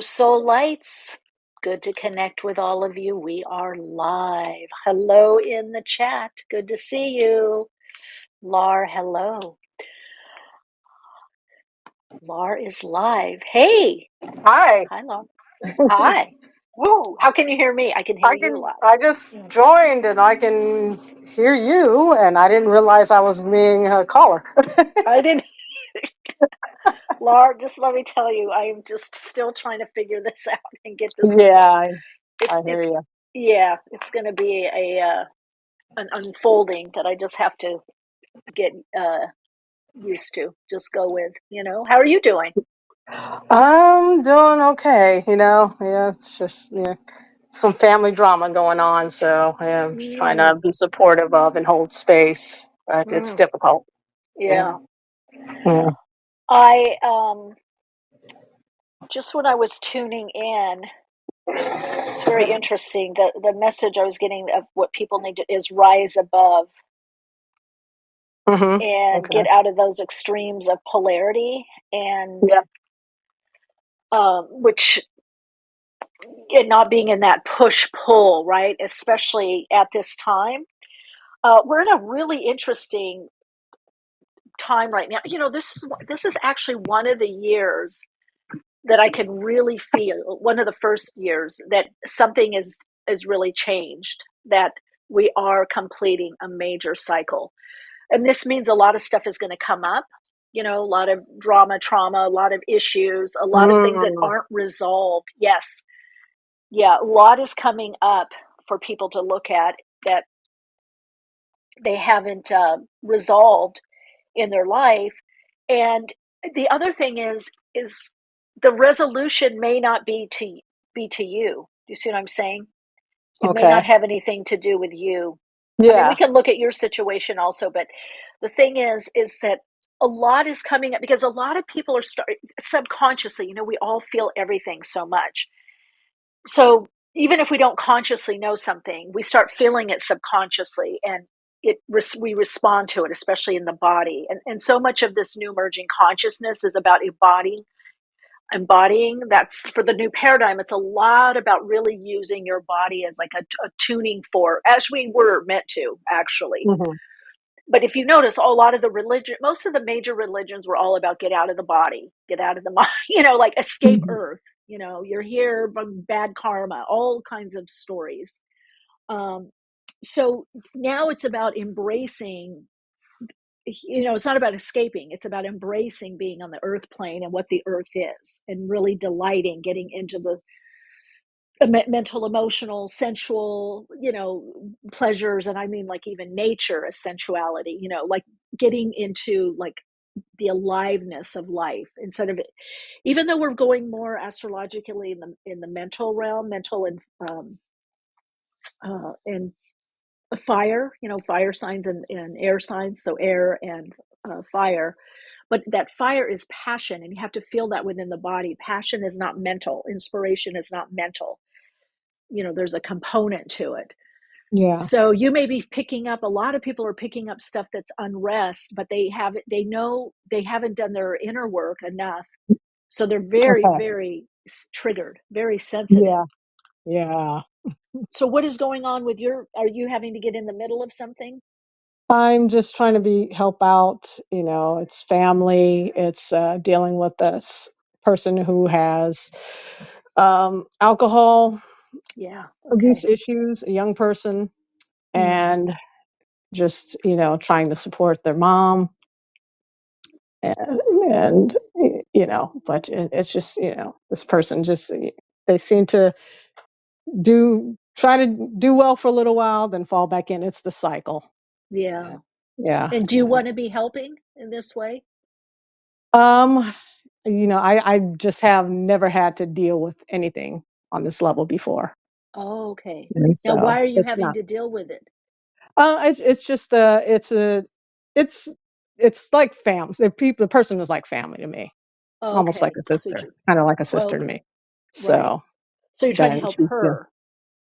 Soul Lights. Good to connect with all of you. We are live. Hello in the chat. Good to see you. Lar, hello. Lar is live. Hey. Hi. Hi, Lar. Hi. Woo. How can you hear me? I can hear you loud. I just joined and I can hear you, and I didn't realize I was being a caller. I didn't. Lar, just let me tell you, I am just still trying to figure this out and get this together. Yeah, I hear you. Yeah, it's going to be an unfolding that I just have to get used to, just go with, How are you doing? I'm doing okay, Yeah, it's just some family drama going on, so I'm just trying to be supportive of and hold space, but it's difficult. Yeah. Yeah. I just when I was tuning in, it's very interesting. The message I was getting of what people need to is rise above and Okay. get out of those extremes of polarity, and Yeah. which and not being in that push pull, right? Especially at this time. We're in a really interesting time right now. This is actually one of the years that I can really feel, one of the first years that something is really changed, that we are completing a major cycle. And this means a lot of stuff is going to come up, a lot of drama, trauma, a lot of issues, a lot of things that aren't resolved. Yes. Yeah, a lot is coming up for people to look at that they haven't resolved in their life. And the other thing is the resolution may not be to you. Do you see what I'm saying? It may not Okay. have anything to do with you. I mean, we Yeah. can look at your situation also, but the thing is that a lot is coming up because a lot of people are subconsciously, we all feel everything so much. So even if we don't consciously know something, we start feeling it subconsciously, and we respond to it, especially in the body. And so much of this new emerging consciousness is about embodying. That's for the new paradigm. It's a lot about really using your body as like a tuning fork, as we were meant to actually. But if you notice, a lot of the religion, most of the major religions were all about get out of the body, get out of the mind, like escape Earth. You're here, bad karma, all kinds of stories. So now it's about embracing. It's not about escaping. It's about embracing being on the Earth plane and what the Earth is, and really delighting, getting into the mental, emotional, sensual, pleasures. And I mean, like, even nature as sensuality, like getting into like the aliveness of life instead of it. Even though we're going more astrologically in the mental realm, mental and fire, fire signs and air signs. So air and fire. But that fire is passion, and you have to feel that within the body. Passion is not mental. Inspiration is not mental. There's a component to it. Yeah. So you may be picking up, a lot of people are picking up stuff that's unrest, but they know they haven't done their inner work enough. So they're very, Okay. very triggered, very sensitive. Yeah. Yeah. So what is going on with are you having to get in the middle of something? I'm just trying to help out. It's family. It's dealing with this person who has alcohol Yeah. abuse Okay. issues, a young person, Mm. and just, trying to support their mom. And but it's just, this person just, they seem to try to do well for a little while, then fall back in. It's the cycle. Yeah. Yeah. And do you want to be helping in this way? Um, I just have never had to deal with anything on this level before. Oh, okay. And Now, so why are you it's having not, to deal with it? it's just, it's, it's like family. The person is like family to me, almost like Okay. a So sister, kind of like a sister to okay. me. Right. So So you're trying to then help she's, her.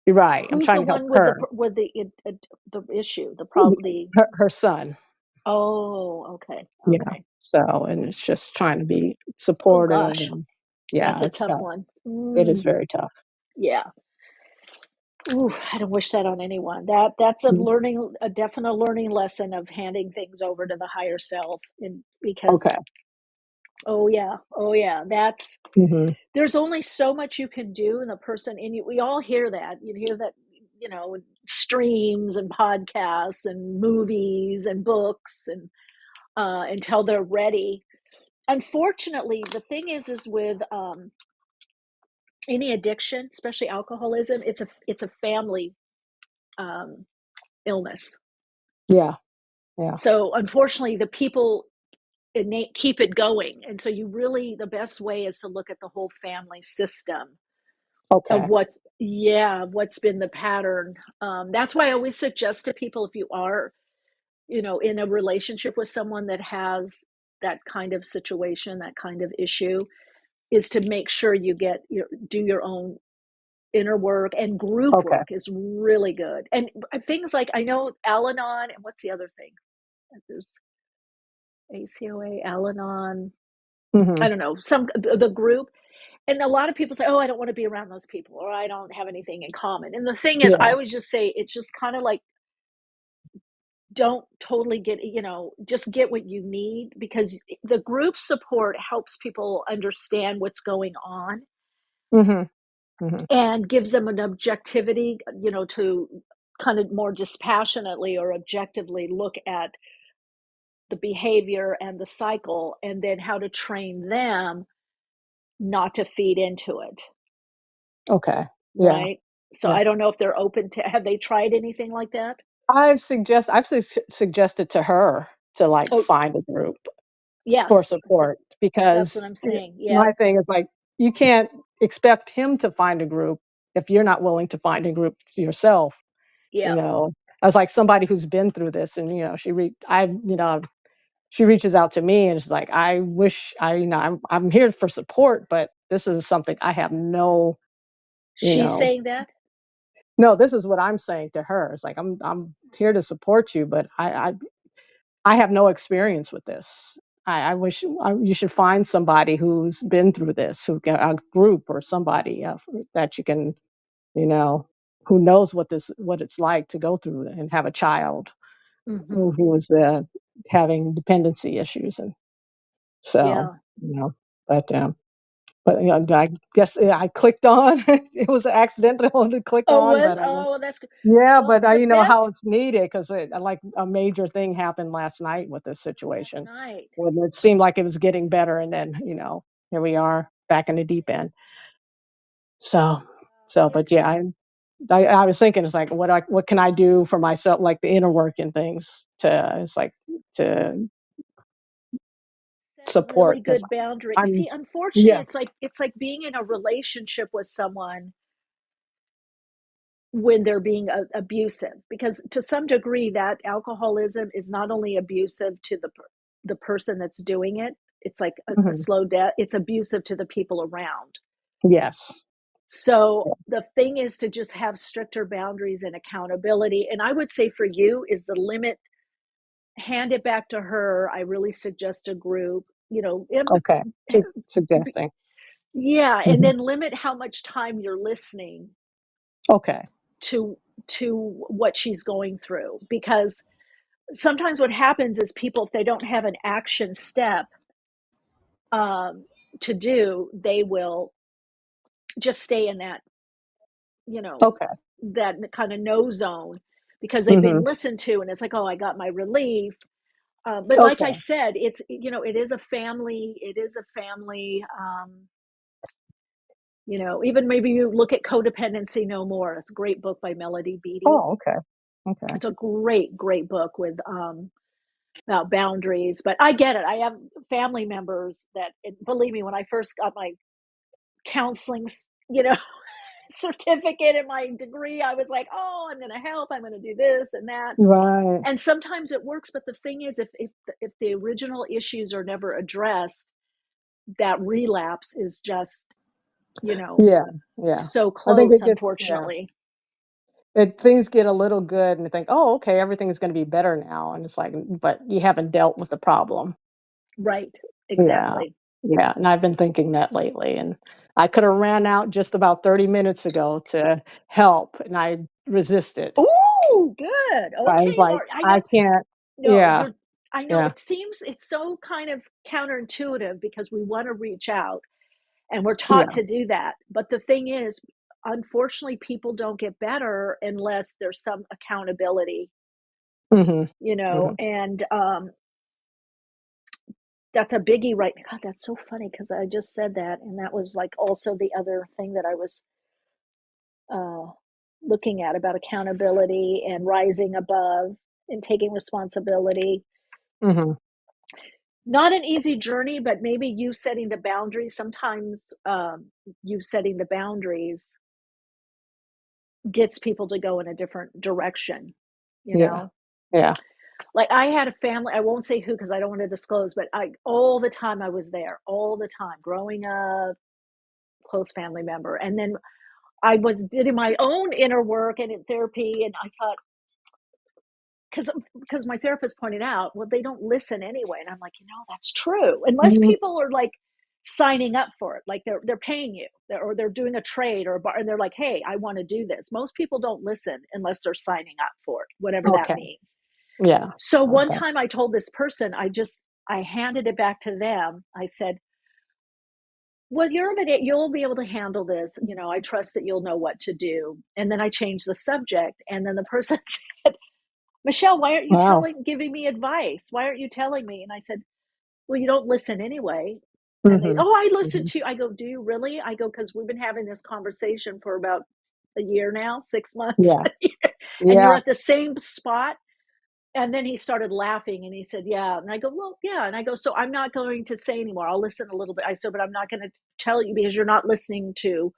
you're right. I'm Who's trying the to help one with her, the issue, the problem? her son. Oh, okay. Yeah. Okay. So, and it's just trying to be Oh supportive gosh. and Yeah, That's a it's tough tough. one. It is very tough. Yeah. Ooh, I don't wish that on anyone. That's Mm, a definite learning lesson of handing things over to the higher self, and okay. because oh yeah, that's Mhm. there's only so much you can do, and the person, and we all hear that. You hear that, streams and podcasts and movies and books, and until they're ready. Unfortunately, the thing is with any addiction, especially alcoholism, it's a family um, illness. Yeah, yeah. So unfortunately, the people innate keep it going, and so the best way is to look at the whole family system of Okay. what's been the pattern. That's why I always suggest to people, if you are, in a relationship with someone that has that kind of situation, that kind of issue, is to make sure you do your own inner work, and group Okay. work is really good. And things like, I know Al-Anon, and what's the other thing? There's ACOA, Al-Anon, I Mhm. don't know, some the group. And a lot of people say, "Oh, I don't want to be around those people," or "I don't have anything in common." And the thing is, Yeah. I would just say it's just kind of like, don't totally just get what you need, because the group support helps people understand what's going on, Mhm. Mhm. and gives them an objectivity, to kind of more dispassionately or objectively look at the behavior and the cycle, and then how to train them not to feed into it, Okay. Yeah. right? So Yeah. I don't know if they're open to, have they tried anything like that? I've suggested to her to, like, Oh, find a group for yes, support that's what because I'm saying. my Yep, thing is, like, you can't expect him to find a group if you're not willing to find a group yourself, you yep. know? As, like, somebody who's been through this and, she reaches out to me and it's like, "I wish I'm here for support, but this is something I have no," you She's know saying that? No, this is what I'm saying to her. It's like, I'm here to support you, but I have no experience with this. I wish you should find somebody who's been through this, a group or somebody that you can, you know, who knows what it's like to go through and have a child Hmm. who is having dependency issues, and so, Yeah. you know, but I guess I clicked on. It was accidental to click Oh, on, but that's good. yeah, Well, but the you know how best it's needed because like a major thing happened last night with this last situation night. when it seemed like it was getting better, and then here we are back in the deep end. So, but yeah, It's I was thinking it's like what can I do for myself, like the inner work and things to it's like to set really support because good boundary. I'm See, unfortunately, yeah. it's like being in a relationship with someone when they're being abusive, because to some degree that alcoholism is not only abusive to the person that's doing it, it's like a Mhm. slow death, it's abusive to the people around. Yes. So the thing is to just have stricter boundaries and accountability, and I would say for you is the limit, hand it back to her. I really suggest a group, Okay. Suggesting. yeah, and Mhm. then limit how much time you're listening Okay. to what she's going through, because sometimes what happens is people, if they don't have an action step um, to do, they will just stay in you know Okay. that kind of no zone, because they've been Hmm. listened to, and it's like, oh, I got my relief. But like I Okay. said, it is a family. Even maybe you look at Codependency No More. It's a great book by Melody Beattie. Oh, okay. Okay. It's a great, great book with about boundaries. But I get it. I have family members that, and believe me, when I first got my counseling, certificate and my degree, I was like, oh, I'm going to help. I'm going to do this and that. Right. And sometimes it works. But the thing is, if the original issues are never addressed, that relapse is just, you know, Yeah, yeah. so I think close, it gets yeah. unfortunately. Things get a little good and you think, "Oh, okay, everything's gonna be better now." And it's like, but you haven't dealt with the problem. Right. Yeah. Exactly. Yeah, and I've been thinking that lately, and I could have ran out just about 30 minutes ago to help, and I resisted. Ooh, good. I Okay, was like, Lord. I know. I can't. No, Yeah, you're. I know yeah, it seems it's so kind of counterintuitive because we want to reach out and we're taught yeah. to do that. But the thing is, unfortunately, people don't get better unless there's some accountability, Hmm. Hmm. and that's a biggie, right? God, that's so funny because I just said that, and that was like also the other thing that I was uh, looking at about accountability and rising above and taking responsibility. Hmm. Not an easy journey, but maybe you setting the boundaries. Sometimes you setting the boundaries gets people to go in a different direction, you Yeah, know? yeah. Like I had a family, I won't say who because I don't want to disclose, but I all the time I was there, all the time, growing up, close family member. And then I was did my own inner work and in therapy, and I thought, because my therapist pointed out, well, they don't listen anyway, and I'm like, that's true, unless Mhm. people are like signing up for it, like they're paying you, or they're doing a trade or a bar, and they're like, hey, I want to do this. Most people don't listen unless they're signing up for it, whatever that Okay. means. Yeah. So one Okay. time I told this person, I handed it back to them. I said, well, you'll be able to handle this. I trust that you'll know what to do. And then I changed the subject. And then the person said, Michele, why aren't you Wow. giving me advice? Why aren't you telling me? And I said, well, you don't listen anyway. And they, Hmm. oh, I listen Hmm. to you. I go, do you really? I go, because we've been having this conversation for about a year now, 6 months, Yeah. and you're Yeah. at the same spot. And then he started laughing and he said, yeah. And I go, well, yeah. And I go, so I'm not going to say anymore. I'll listen a little bit. I said, but I'm not going to tell you because you're not listening to.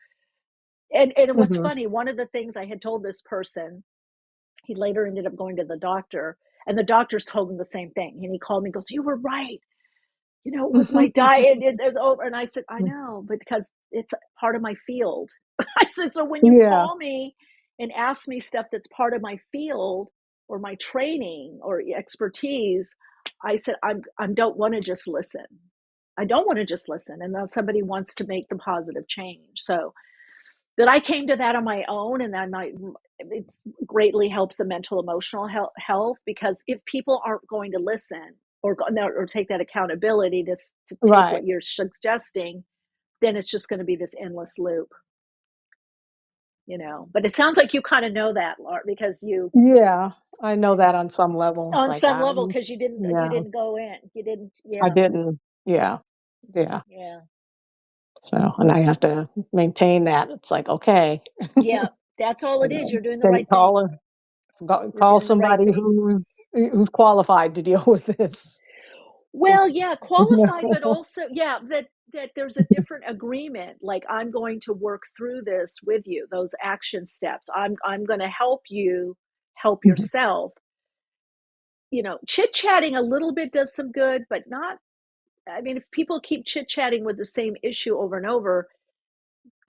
And what's Hmm. funny, one of the things I had told this person, he later ended up going to the doctor, and the doctors told him the same thing. And he called me and goes, you were right. It was my diet. It was over. And I said, I know, but because it's part of my field. I said, so when you Yeah. call me and ask me stuff that's part of my field or my training or expertise, I said, I don't want to just listen. I don't want to just listen. And then somebody wants to make the positive change. So that I came to that on my own, and then it's greatly helps the mental emotional health, because if people aren't going to listen or take that accountability to take Right. what you're suggesting, then it's just going to be this endless loop. But it sounds like you kind of know that, Laura, because you, Yeah. I know that on some level. It's on like, some level, because you yeah, didn't go in, you didn't, I yeah, didn't. Yeah. Yeah. yeah, So, and I have to maintain that. It's like, okay, yeah. That's all it is. You're doing the can right thing. You're call doing the right somebody thing. who's qualified to deal with this. Well, 'Cause, yeah, qualified, but also, yeah, that there's a different agreement. Like, I'm going to work through this with you, those action steps. I'm going to help you help yourself. Chit-chatting a little bit does some good, but not, I mean, if people keep chit-chatting with the same issue over and over,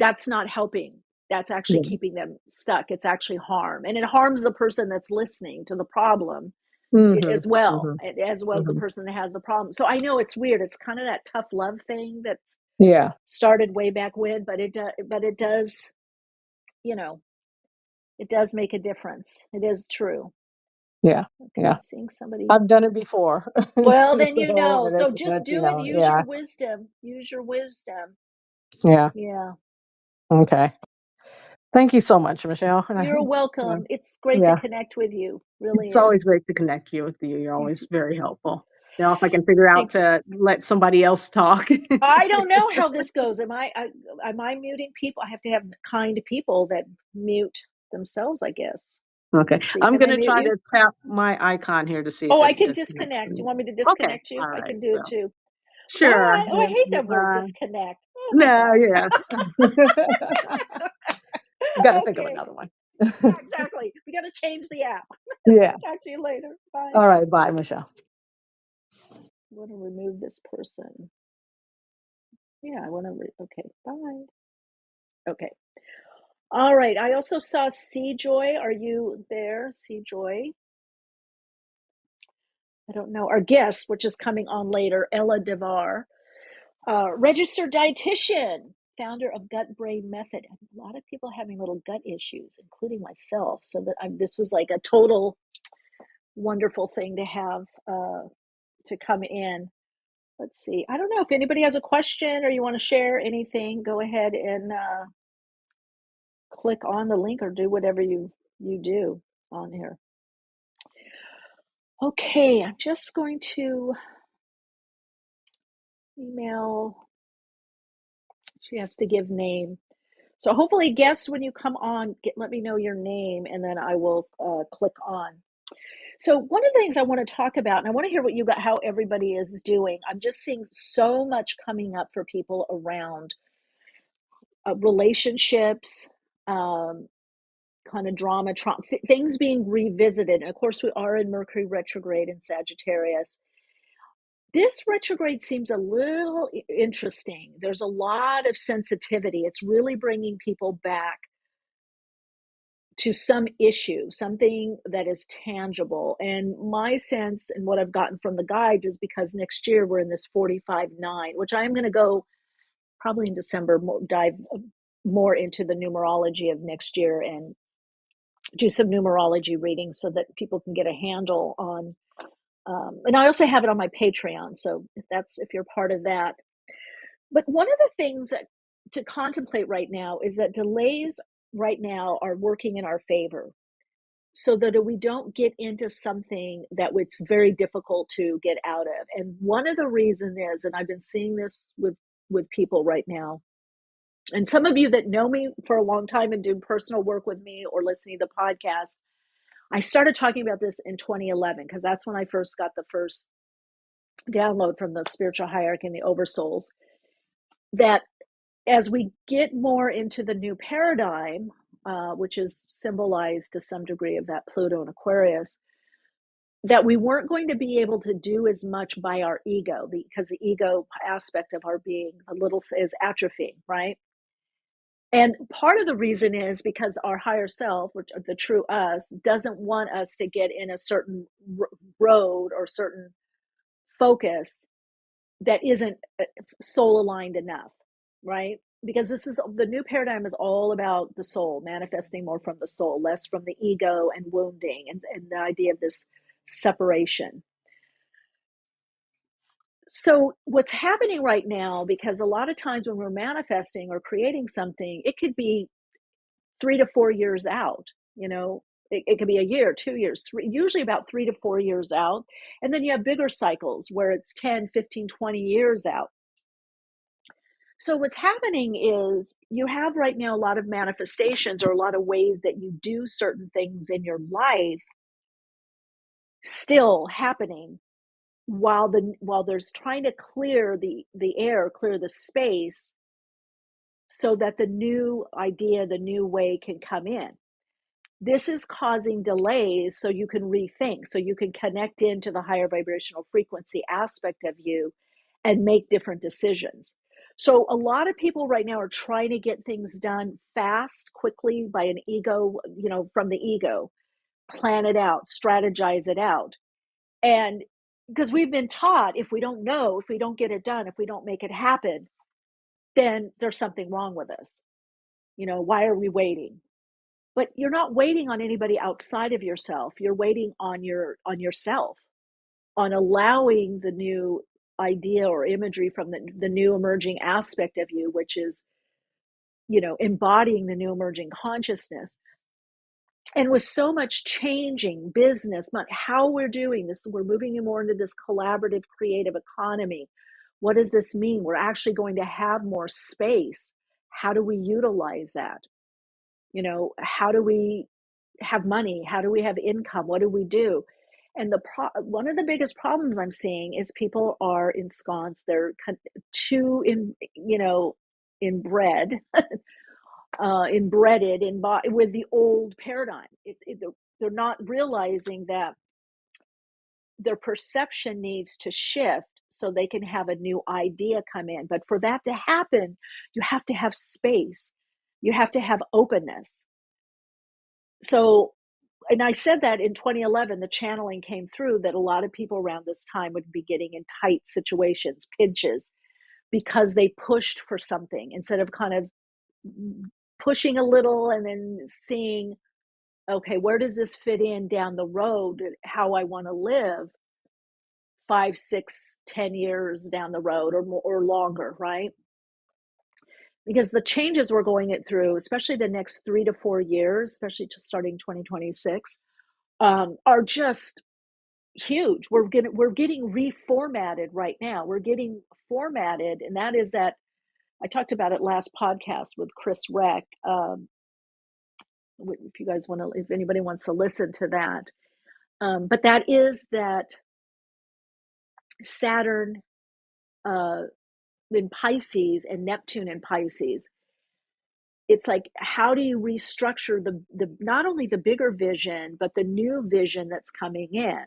that's not helping. That's actually yeah. keeping them stuck. It's actually harm. And it harms the person that's listening to the problem Hmm. as well, Hmm. as well as the Hmm. person that has the problem. So I know it's weird. It's kind of that tough love thing that Yeah. started way back when, but it does, you know, it does make a difference. It is true. Yeah. Okay, Yeah. I'm seeing somebody. I've done it before. Well, then So So that's, just do it. Use your yeah. wisdom. Use your wisdom. Yeah. Yeah. Okay. Thank you so much, Michelle. You're So, welcome. It's great to yeah. connect with you. Really It's is. always great to connect you with you. You're Thank always you. very helpful. Now, if I can figure out Thank you. to let somebody else talk. I don't know how this goes. Am I muting people? I have to have kind people that mute themselves, I guess. Okay. Let's see. I'm Can going I to mute try you? to tap my icon here to see Oh, if I it can disconnects disconnect. You me. want me to Okay. disconnect you? All I right. can do So, it too. sure. Bye. Oh, I Yeah. hate that word Bye. disconnect. Oh my No, God. yeah. Got to think of Okay. another one. Yeah, exactly. We got to change the app. Yeah. Talk to you later. Bye. All right. Bye, Michelle. I want to remove this person. Yeah, I want to. Okay. Bye. Okay. All right. I also saw C Joy. Are you there, C Joy? I don't know. Our guest, which is coming on later, Ella Devar. Registered dietitian, founder of Gut Brain Method. A lot of people having little gut issues, including myself. So this was like a total wonderful thing to have to come in. Let's see. I don't know if anybody has a question or you want to share anything. Go ahead and click on the link or do whatever you do on here. Okay, I'm just going to email. She has to give name. So hopefully, guests, when you come on, let me know your name, and then I will click on. So one of the things I want to talk about, and I want to hear what you got, how everybody is doing. I'm just seeing so much coming up for people around relationships, kind of drama, things being revisited. And of course, we are in Mercury retrograde in Sagittarius. This retrograde seems a little interesting. There's a lot of sensitivity. It's really bringing people back to some issue, something that is tangible. And my sense and what I've gotten from the guides is because next year we're in this 45-9, which I'm going to go probably in December, dive more into the numerology of next year and do some numerology readings so that people can get a handle on. And I also have it on my Patreon. So if you're part of that. But one of the things to contemplate right now is that delays right now are working in our favor, so that we don't get into something that it's very difficult to get out of. And one of the reasons is, and I've been seeing this with people right now, and some of you that know me for a long time and do personal work with me or listening to the podcast, I started talking about this in 2011 because that's when I first got the first download from the Spiritual Hierarchy and the OverSouls, that as we get more into the new paradigm, which is symbolized to some degree of that Pluto and Aquarius, that we weren't going to be able to do as much by our ego, because the ego aspect of our being is atrophying, right? And part of the reason is because our higher self, which the true us, doesn't want us to get in a certain road or certain focus that isn't soul aligned enough, right? Because the new paradigm is all about the soul, manifesting more from the soul, less from the ego and wounding, and the idea of this separation. So what's happening right now, because a lot of times when we're manifesting or creating something, it could be 3 to 4 years out, it could be a year, 2 years, usually about 3 to 4 years out. And then you have bigger cycles where it's 10, 15, 20 years out. So what's happening is you have right now a lot of manifestations or a lot of ways that you do certain things in your life still happening while there's trying to clear the air, clear the space, so that the new idea, the new way can come in. This is causing delays so you can rethink, so you can connect into the higher vibrational frequency aspect of you and make different decisions. So a lot of people right now are trying to get things done fast, quickly, by an ego, from the ego, plan it out, strategize it out. And because we've been taught, if we don't know, if we don't get it done, if we don't make it happen, then there's something wrong with us. Why are we waiting? But you're not waiting on anybody outside of yourself. You're waiting on yourself, on allowing the new idea or imagery from the new emerging aspect of you, which is, embodying the new emerging consciousness. And with so much changing business, how we're doing this, we're moving more into this collaborative, creative economy. What does this mean? We're actually going to have more space. How do we utilize that? How do we have money? How do we have income? What do we do? And one of the biggest problems I'm seeing is people are ensconced. They're too inbred, inbreaded with the old paradigm. They're not realizing that their perception needs to shift so they can have a new idea come in. But for that to happen, you have to have space. You have to have openness. So, and I said that in 2011, the channeling came through that a lot of people around this time would be getting in tight situations, pinches, because they pushed for something instead of kind of pushing a little and then seeing, okay, where does this fit in down the road, how I want to live 5, 6, 10 years down the road or more, or longer, right? Because the changes we're going it through, especially the next 3 to 4 years, especially to starting 2026, are just huge. We're getting reformatted right now. We're getting formatted, and that is that I talked about it last podcast with Chris Reck. If you guys want to, if anybody wants to listen to that, but that is that Saturn in Pisces and Neptune in Pisces. It's like, how do you restructure the not only the bigger vision, but the new vision that's coming in,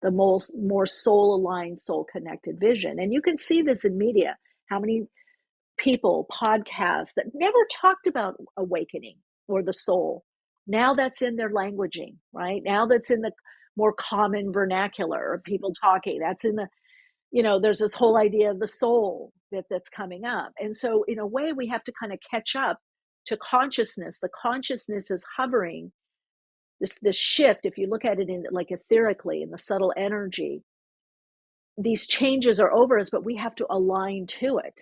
the more soul aligned, soul connected vision. And you can see this in media. How many people, podcasts that never talked about awakening or the soul, now that's in their languaging, right? Now that's in the more common vernacular of people talking. That's in the, there's this whole idea of the soul that's coming up. And so in a way, we have to kind of catch up to consciousness. The consciousness is hovering, this shift. If you look at it in like etherically, in the subtle energy, these changes are over us, but we have to align to it.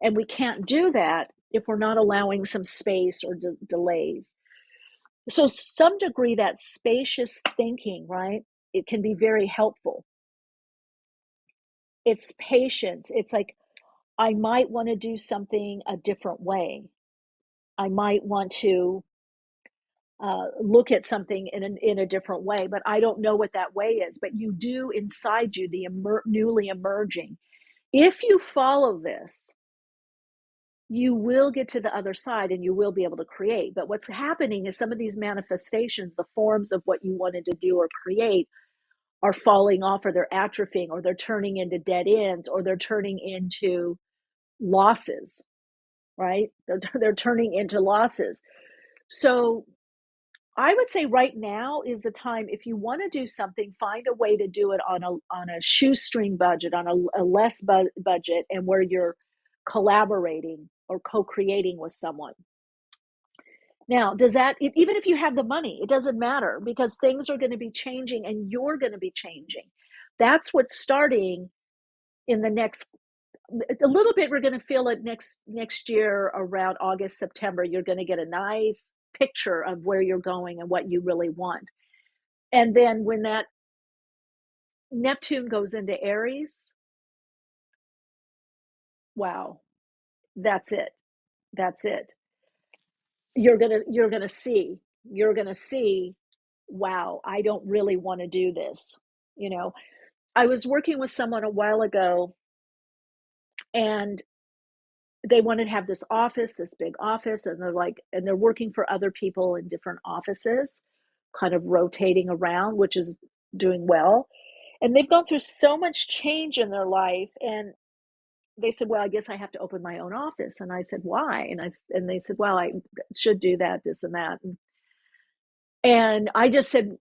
And we can't do that if we're not allowing some space or delays. So some degree, that spacious thinking, right, it can be very helpful. It's patience. It's like, I might want to do something a different way. I might want to look at something in a different way, but I don't know what that way is. But you do inside you, the newly emerging. If you follow this, you will get to the other side and you will be able to create. But what's happening is some of these manifestations, the forms of what you wanted to do or create, are falling off, or they're atrophying, or they're turning into dead ends, or they're turning into losses, right? They're turning into losses. So I would say right now is the time. If you want to do something, find a way to do it on a shoestring budget, on a less budget, and where you're collaborating or co-creating with someone. Now, does that, even if you have the money, it doesn't matter, because things are going to be changing and you're going to be changing. That's what's starting in the next, a little bit. We're going to feel it next year around August, September. You're going to get a nice picture of where you're going and what you really want. And then when that Neptune goes into Aries, wow, that's it. That's it. You're going to see, wow, I don't really want to do this. I was working with someone a while ago, and they wanted to have this office, this big office, and they're working for other people in different offices, kind of rotating around, which is doing well. And they've gone through so much change in their life, and they said, well, I guess I have to open my own office. And I said, why? And they said, well, I should do that, this and that. And I just said,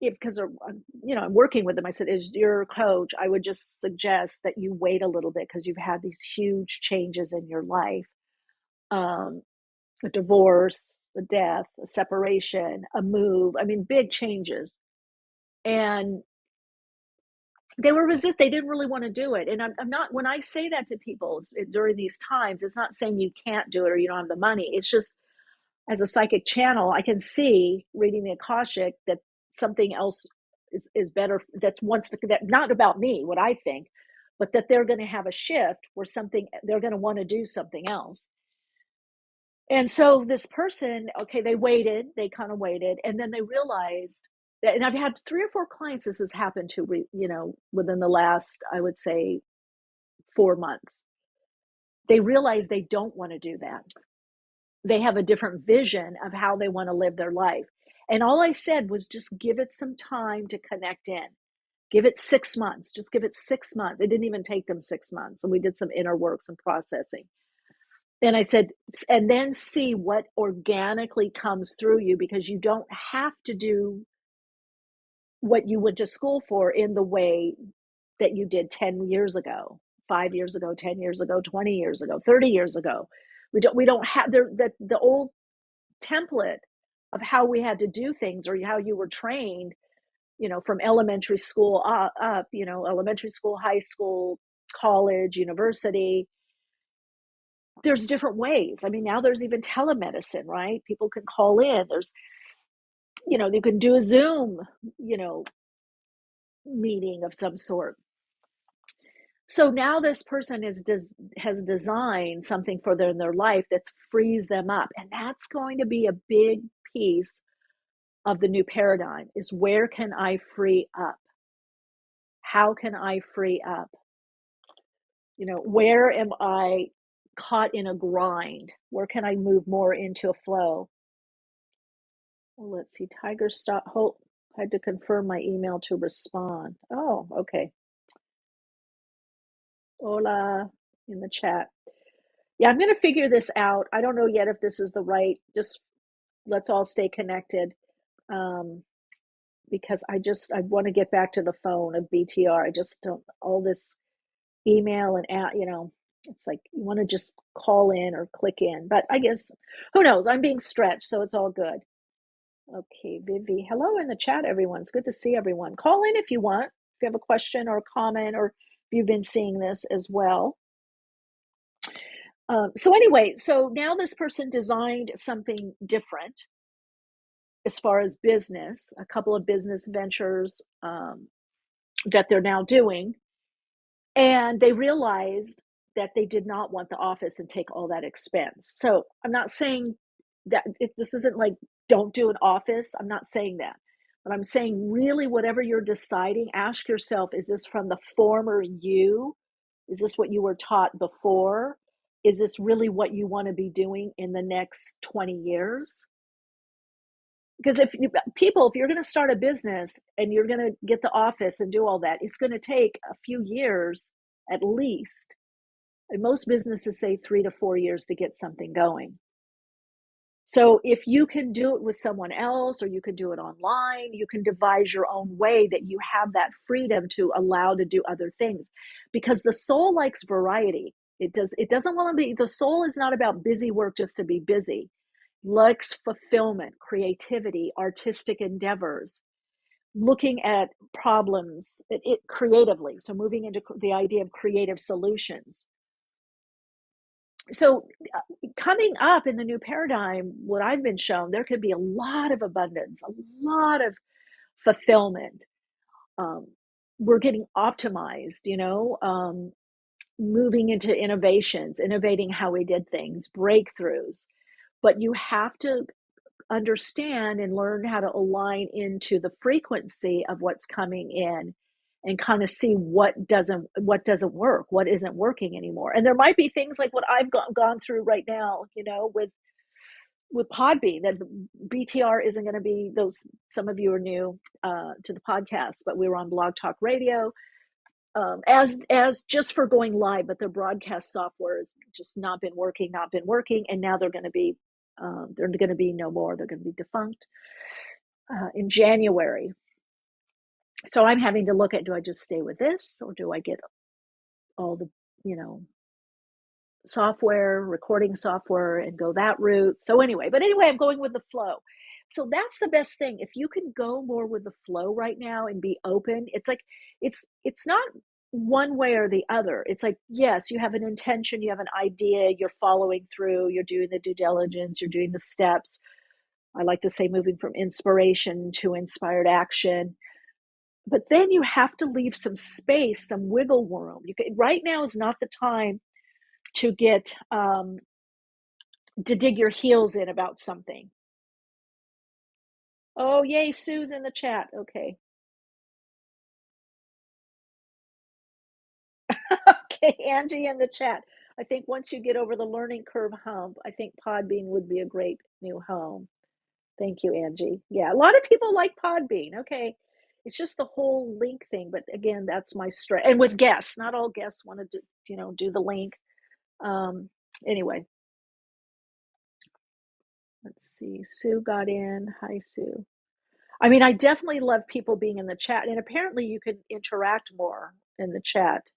because I'm working with them, I said, as your coach, I would just suggest that you wait a little bit, because you've had these huge changes in your life. A divorce, a death, a separation, a move. I mean, big changes. And they were they didn't really want to do it. And I'm not, when I say that to people during these times, it's not saying you can't do it or you don't have the money. It's just, as a psychic channel, I can see, reading the Akashic, that something else is better, that not about me, what I think, but that they're going to have a shift where they're going to want to do something else. And so this person, okay, they kind of waited, and then they realized that, and I've had 3 or 4 clients this has happened to, within the last, I would say, 4 months. They realize they don't want to do that. They have a different vision of how they want to live their life. And all I said was, just give it some time to connect in. Give it 6 months. Just give it 6 months. It didn't even take them 6 months. And we did some inner work, some processing. And I said, and then see what organically comes through you, because you don't have to do what you went to school for in the way that you did 10 years ago. 5 years ago, 10 years ago, 20 years ago, 30 years ago. We don't have the old template of how we had to do things or how you were trained, from elementary school up, elementary school, high school, college, university. There's different ways. I mean, now there's even telemedicine, right? People can call in. You can do a Zoom, you know, meeting of some sort. So now this person has designed something for in their life that frees them up. And that's going to be a big piece of the new paradigm is where can I free up? How can I free up? Where am I caught in a grind? Where can I move more into a flow? Well, let's see. Tiger stop. Hold. Had to confirm my email to respond. Oh, okay. Hola in the chat. Yeah, I'm going to figure this out. I don't know yet if this is the right. Just let's all stay connected, because I want to get back to the phone of BTR. I just don't all this email and it's like you want to just call in or click in, but I guess who knows? I'm being stretched, so it's all good. Okay, Vivi, hello in the chat, everyone. It's good to see everyone. Call in if you want, if you have a question or a comment, or if you've been seeing this as well. So anyway, so now this person designed something different as far as business, a couple of business ventures that they're now doing. And they realized that they did not want the office and take all that expense. So I'm not saying that this isn't like, don't do an office. I'm not saying that. But I'm saying really whatever you're deciding, ask yourself, is this from the former you? Is this what you were taught before? Is this really what you want to be doing in the next 20 years? Because if you're going to start a business and you're going to get the office and do all that, it's going to take a few years at least. And most businesses say 3 to 4 years to get something going. So if you can do it with someone else, or you can do it online, you can devise your own way that you have that freedom to allow to do other things, because the soul likes variety. It doesn't want to be, the soul is not about busy work just to be busy. Likes fulfillment, creativity, artistic endeavors, looking at problems creatively. So moving into the idea of creative solutions. So coming up in the new paradigm, what I've been shown, there could be a lot of abundance, a lot of fulfillment. We're getting optimized, moving into innovations, innovating how we did things, breakthroughs. But you have to understand and learn how to align into the frequency of what's coming in, and kind of see what doesn't work, what isn't working anymore. And there might be things like what I've gone through right now, with Podbean, that BTR isn't going to be those. Some of you are new to the podcast, but we were on Blog Talk Radio as just for going live, but their broadcast software has just not been working, and now they're going to be no more. They're going to be defunct in January. So I'm having to look at, do I just stay with this, or do I get all the software, recording software, and go that route? So anyway, I'm going with the flow. So that's the best thing. If you can go more with the flow right now and be open, it's like it's not one way or the other. It's like, yes, you have an intention, you have an idea, you're following through, you're doing the due diligence, you're doing the steps. I like to say moving from inspiration to inspired action. But then you have to leave some space, some wiggle room. Right now is not the time to get to dig your heels in about something. Oh, yay, Sue's in the chat. Okay. Okay, Angie in the chat. I think once you get over the learning curve hump, I think Podbean would be a great new home. Thank you, Angie. Yeah, a lot of people like Podbean. Okay. It's just the whole link thing. But again, that's my strength. And with guests, not all guests want to do the link. Anyway, let's see. Sue got in. Hi, Sue. I mean, I definitely love people being in the chat. And apparently you can interact more in the chat.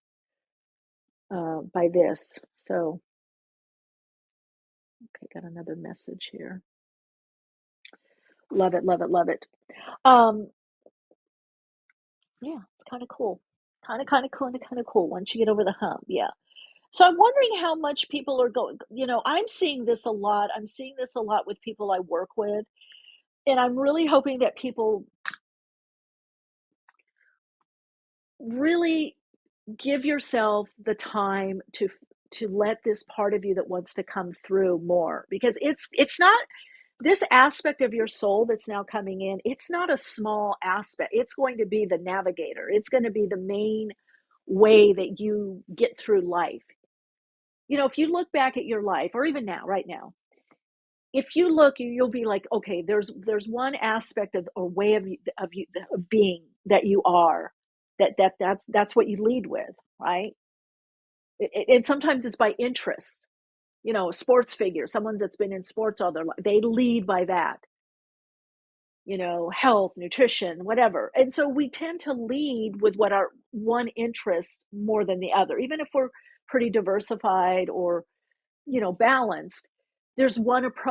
by this. So, okay, got another message here. Love it, love it, love it. Um, yeah, it's kind of cool. Kind of cool once you get over the hump. Yeah. So I'm wondering how much people are going, I'm seeing this a lot. I'm seeing this a lot with people I work with. And I'm really hoping that people really give yourself the time to let this part of you that wants to come through more, because it's not this aspect of your soul that's now coming in. It's not a small aspect. It's going to be the navigator. It's going to be the main way that you get through life. If you look back at your life, or even now, right now, if you look, you'll be like, okay, there's one aspect of a way of you of being that you are, that's what you lead with, right? And sometimes it's by interest. A sports figure, someone that's been in sports all their life, they lead by that. Health, nutrition, whatever. And so we tend to lead with what our one interest more than the other, even if we're pretty diversified or balanced. There's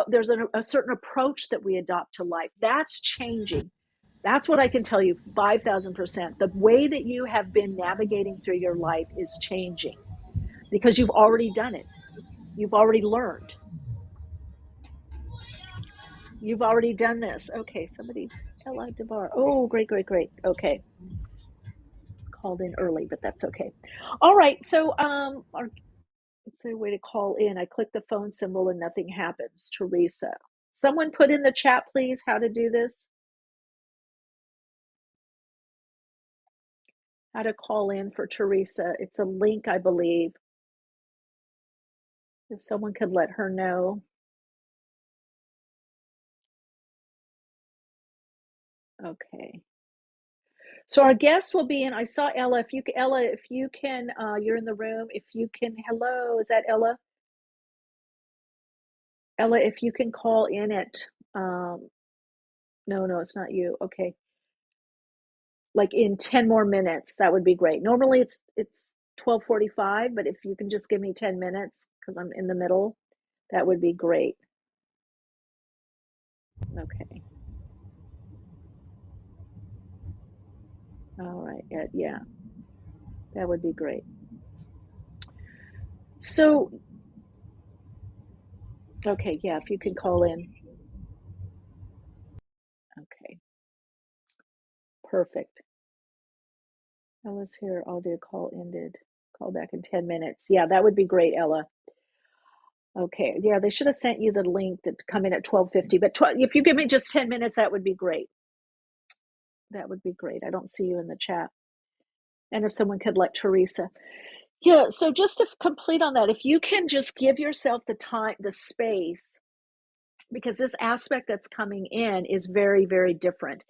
there's a certain approach that we adopt to life. That's changing. That's what I can tell you 5,000%. The way that you have been navigating through your life is changing because you've already done it. You've already learned. You've already done this. Okay, somebody, Ella Devar. Oh, great, great, great. Okay, called in early, but that's okay. All right, so it's a way to call in. I click the phone symbol and nothing happens. Teresa, someone put in the chat, please, how to do this. How to call in for Teresa. It's a link, I believe. If someone could let her know. Okay. So our guests will be in. I saw Ella. Ella, if you can, you're in the room. If you can, hello, is that Ella? Ella, if you can call in at, no, it's not you. Okay. Like in 10 more minutes, that would be great. Normally it's 12:45, but if you can just give me 10 minutes because I'm in the middle, that would be great. Okay. All right. Yeah, that would be great. So, okay, yeah, if you can call in. Okay, perfect. Ella's here. I'll do a call ended. Call back in 10 minutes. Yeah, that would be great, Ella. Okay, yeah, they should have sent you the link that come in at 12:50, but if you give me just 10 minutes, that would be great. That would be great. I don't see you in the chat. And if someone could let Teresa. Yeah, so just to complete on that, if you can just give yourself the time, the space, because this aspect that's coming in is very, very different.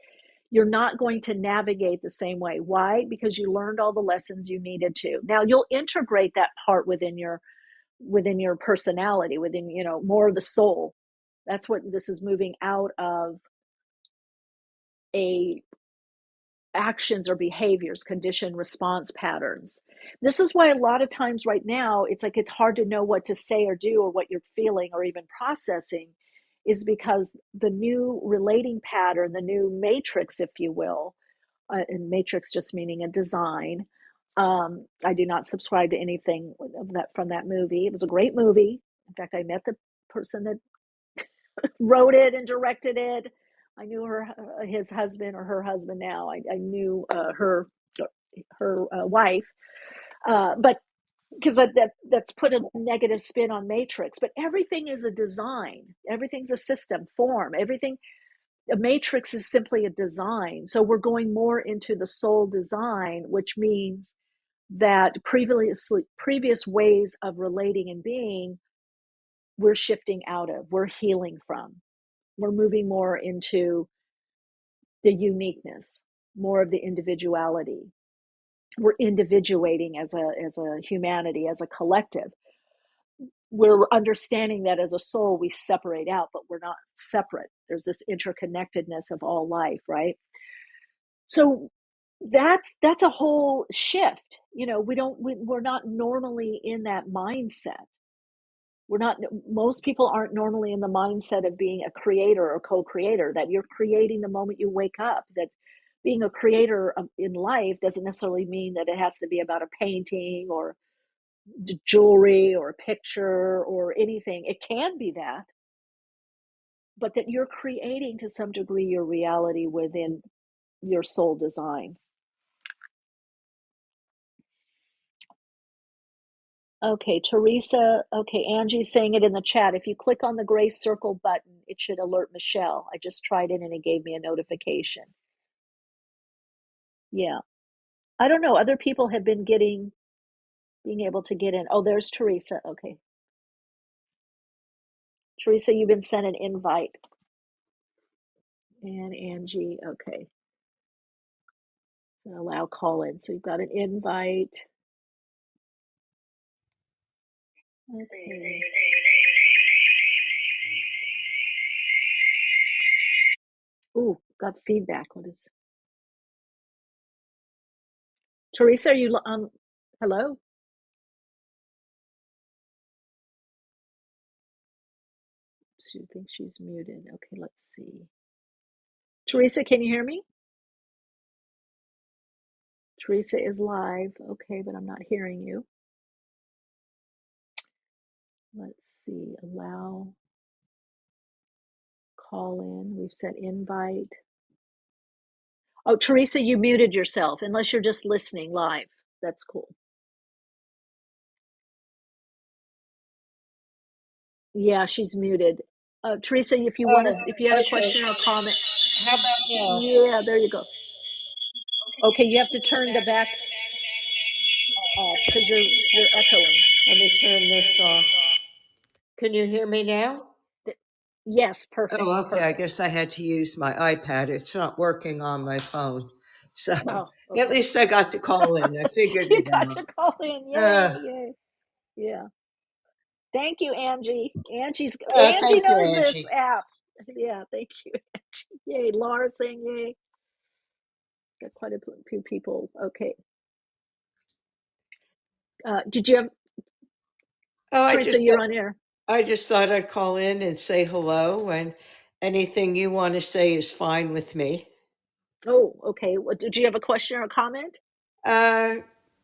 You're not going to navigate the same way. Why? Because you learned all the lessons you needed to. Now you'll integrate that part within your personality, within, more of the soul. That's what this is, moving out of a actions or behaviors, conditioned response patterns. This is why a lot of times right now it's like it's hard to know what to say or do or what you're feeling or even processing, is because the new relating pattern, the new matrix, if you will, and matrix just meaning a design. I do not subscribe to anything of that from that movie. It was a great movie. In fact, I met the person that wrote it and directed it. I knew his husband, or her husband now. I knew her wife, but because that's put a negative spin on matrix. But everything is a design. Everything's a system, form. Everything. A matrix is simply a design. So we're going more into the soul design, which means that previous ways of relating and being, we're shifting out of, we're healing from. We're moving more into the uniqueness, more of the individuality. We're individuating as a humanity, as a collective. We're understanding that as a soul we separate out, but we're not separate. There's this interconnectedness of all life, right? So that's a whole shift. We're not normally in that mindset. We're not Most people aren't normally in the mindset of being a creator or co-creator, that you're creating the moment you wake up. That being a creator in life doesn't necessarily mean that it has to be about a painting or jewelry or a picture or anything. It can be that, but that you're creating to some degree your reality within your soul design. Okay, Teresa. Okay, Angie's saying it in the chat. If you click on the gray circle button, it should alert Michele. I just tried it and it gave me a notification. Yeah. I don't know. Other people have been being able to get in. Oh, there's Teresa. Okay. Teresa, you've been sent an invite. And Angie, okay. So allow call in. So you've got an invite. Okay. Ooh, got feedback. What is Teresa, are you on? Hello? She thinks she's muted. Okay, let's see. Teresa, can you hear me? Teresa is live. Okay, but I'm not hearing you. Let's see. Allow call in. We've set invite. Oh, Teresa, you muted yourself, unless you're just listening live. That's cool. Yeah, she's muted. Teresa, if you want to, if you had a Okay. question or a comment, How about now? yeah, there you go. Okay, you have to turn the back off because you're echoing. Let me turn this off. Can you hear me now? Yes, perfect, Oh, okay. I perfect. guess I had to use my iPad. It's not working on my phone. So Oh, at okay. least I got to call in. I figured You it got out. to call in. Uh, Yay, yay. Yeah. Thank you, Angie. Angie thank you, knows this Angie. app. Yeah, thank you, Angie. Yay. Laura saying yay. Got quite a few people. Okay. Did you have Oh, Teresa? You're on air. I just thought I'd call in and say hello, and anything you want to say is fine with me. Oh, okay. What did you have a question or a comment, Uh,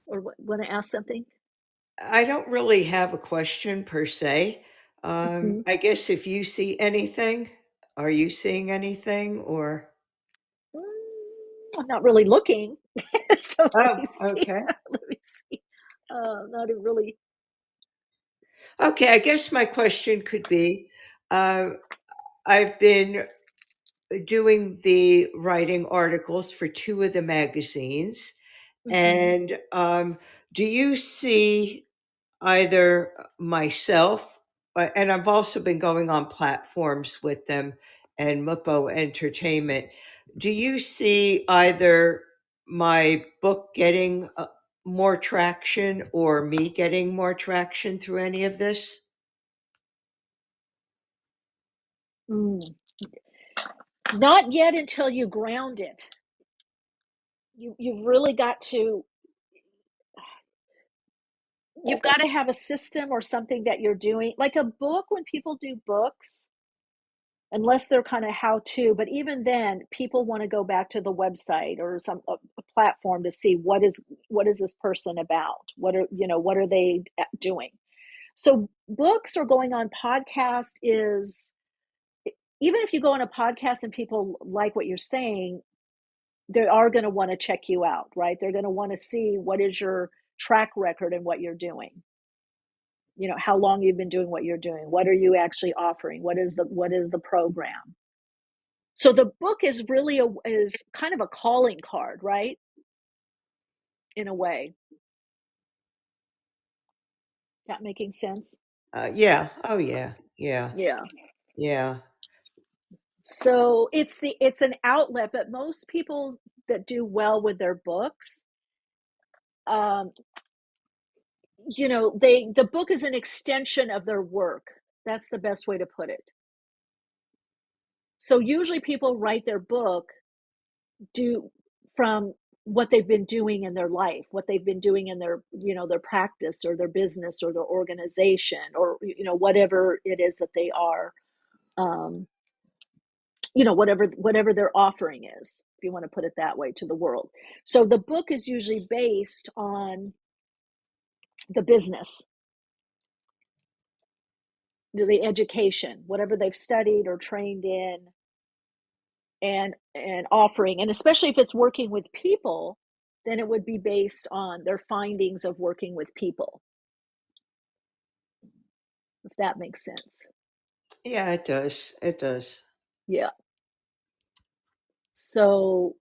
or want to ask something? I don't really have a question per se. Mhm. I guess if you see anything, are you seeing anything or? I'm not really looking, so let Oh, me see. okay. Let me see. Not really. Okay, I guess my question could be, uh, I've been doing the writing articles for two of the magazines, Hmm. and do you see either myself, and I've also been going on platforms with them and Mupo Entertainment. Do you see either my book getting more traction or me getting more traction through any of this? Mm. Not yet until you ground it. You've really got to. You've got to have a system or something that you're doing, like a book. When people do books, unless they're kind of how to, but even then people want to go back to the website or a platform to see what is this person about, what are they doing. So books or going on podcast is, even if you go on a podcast and people like what you're saying, they are going to want to check you out, right? They're going to want to see what is your track record and what you're doing, how long you've been doing what you're doing, what are you actually offering, what is the program. So the book is really is kind of a calling card, right? In a way. That making sense? Yeah. Oh, yeah. Yeah. Yeah. Yeah. So it's an outlet, but most people that do well with their books, um, the book is an extension of their work. That's the best way to put it. So usually people write their book do from what they've been doing in their life, what they've been doing in their, their practice or their business or their organization, or, whatever it is that they are, um, whatever their offering is, if you want to put it that way, to the world. So the book is usually based on the business, the education, whatever they've studied or trained in, and offering. And especially if it's working with people, then it would be based on their findings of working with people, if that makes sense. Yeah, it does. It does. Yeah. So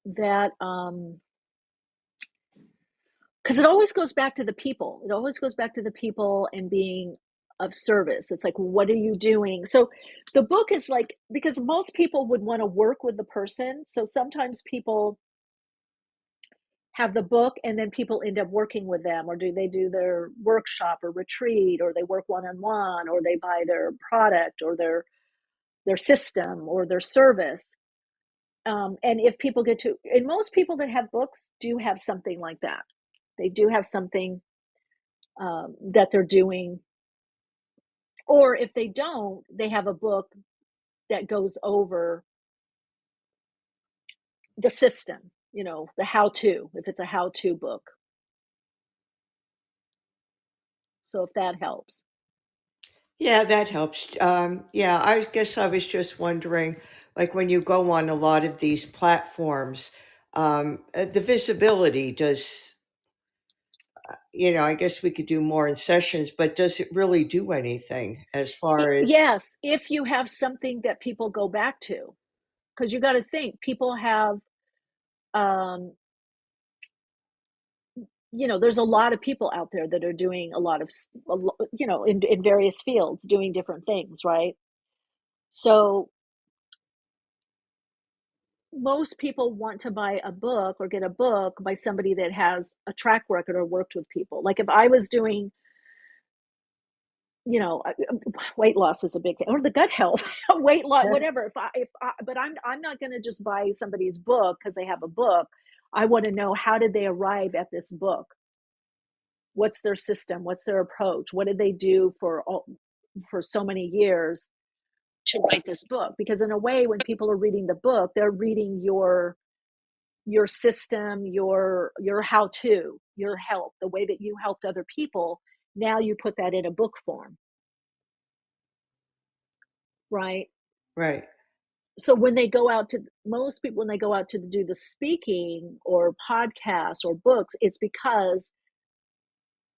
that, because it always goes back to the people. It always goes back to the people and being of service. It's like, what are you doing? So the book is like, because most people would want to work with the person. So sometimes people have the book and then people end up working with them, or they do their workshop or retreat, or they work one-on-one, or they buy their product or their system or their service. And if people and most people that have books do have something like that. They do have something that they're doing. Or if they don't, they have a book that goes over the system, the how-to, if it's a how-to book. So if that helps. Yeah, that helps. Yeah, I guess I was just wondering, like when you go on a lot of these platforms, the visibility does, I guess we could do more in sessions, but does it really do anything as far as, Yes, if you have something that people go back to, because you got to think people have, um, there's a lot of people out there that are doing a lot of, in various fields, doing different things, right? So most people want to buy a book or get a book by somebody that has a track record or worked with people. Like if I was doing, weight loss is a big thing, or the gut health, weight loss, whatever. But I'm not going to just buy somebody's book because they have a book. I want to know, how did they arrive at this book? What's their system? What's their approach? What did they do for so many years to write this book? Because in a way, when people are reading the book, they're reading your system, your how-to, your help, the way that you helped other people. Now you put that in a book form, right? right, So when they go out to, most people, when they go out to do the speaking or podcasts or books, it's because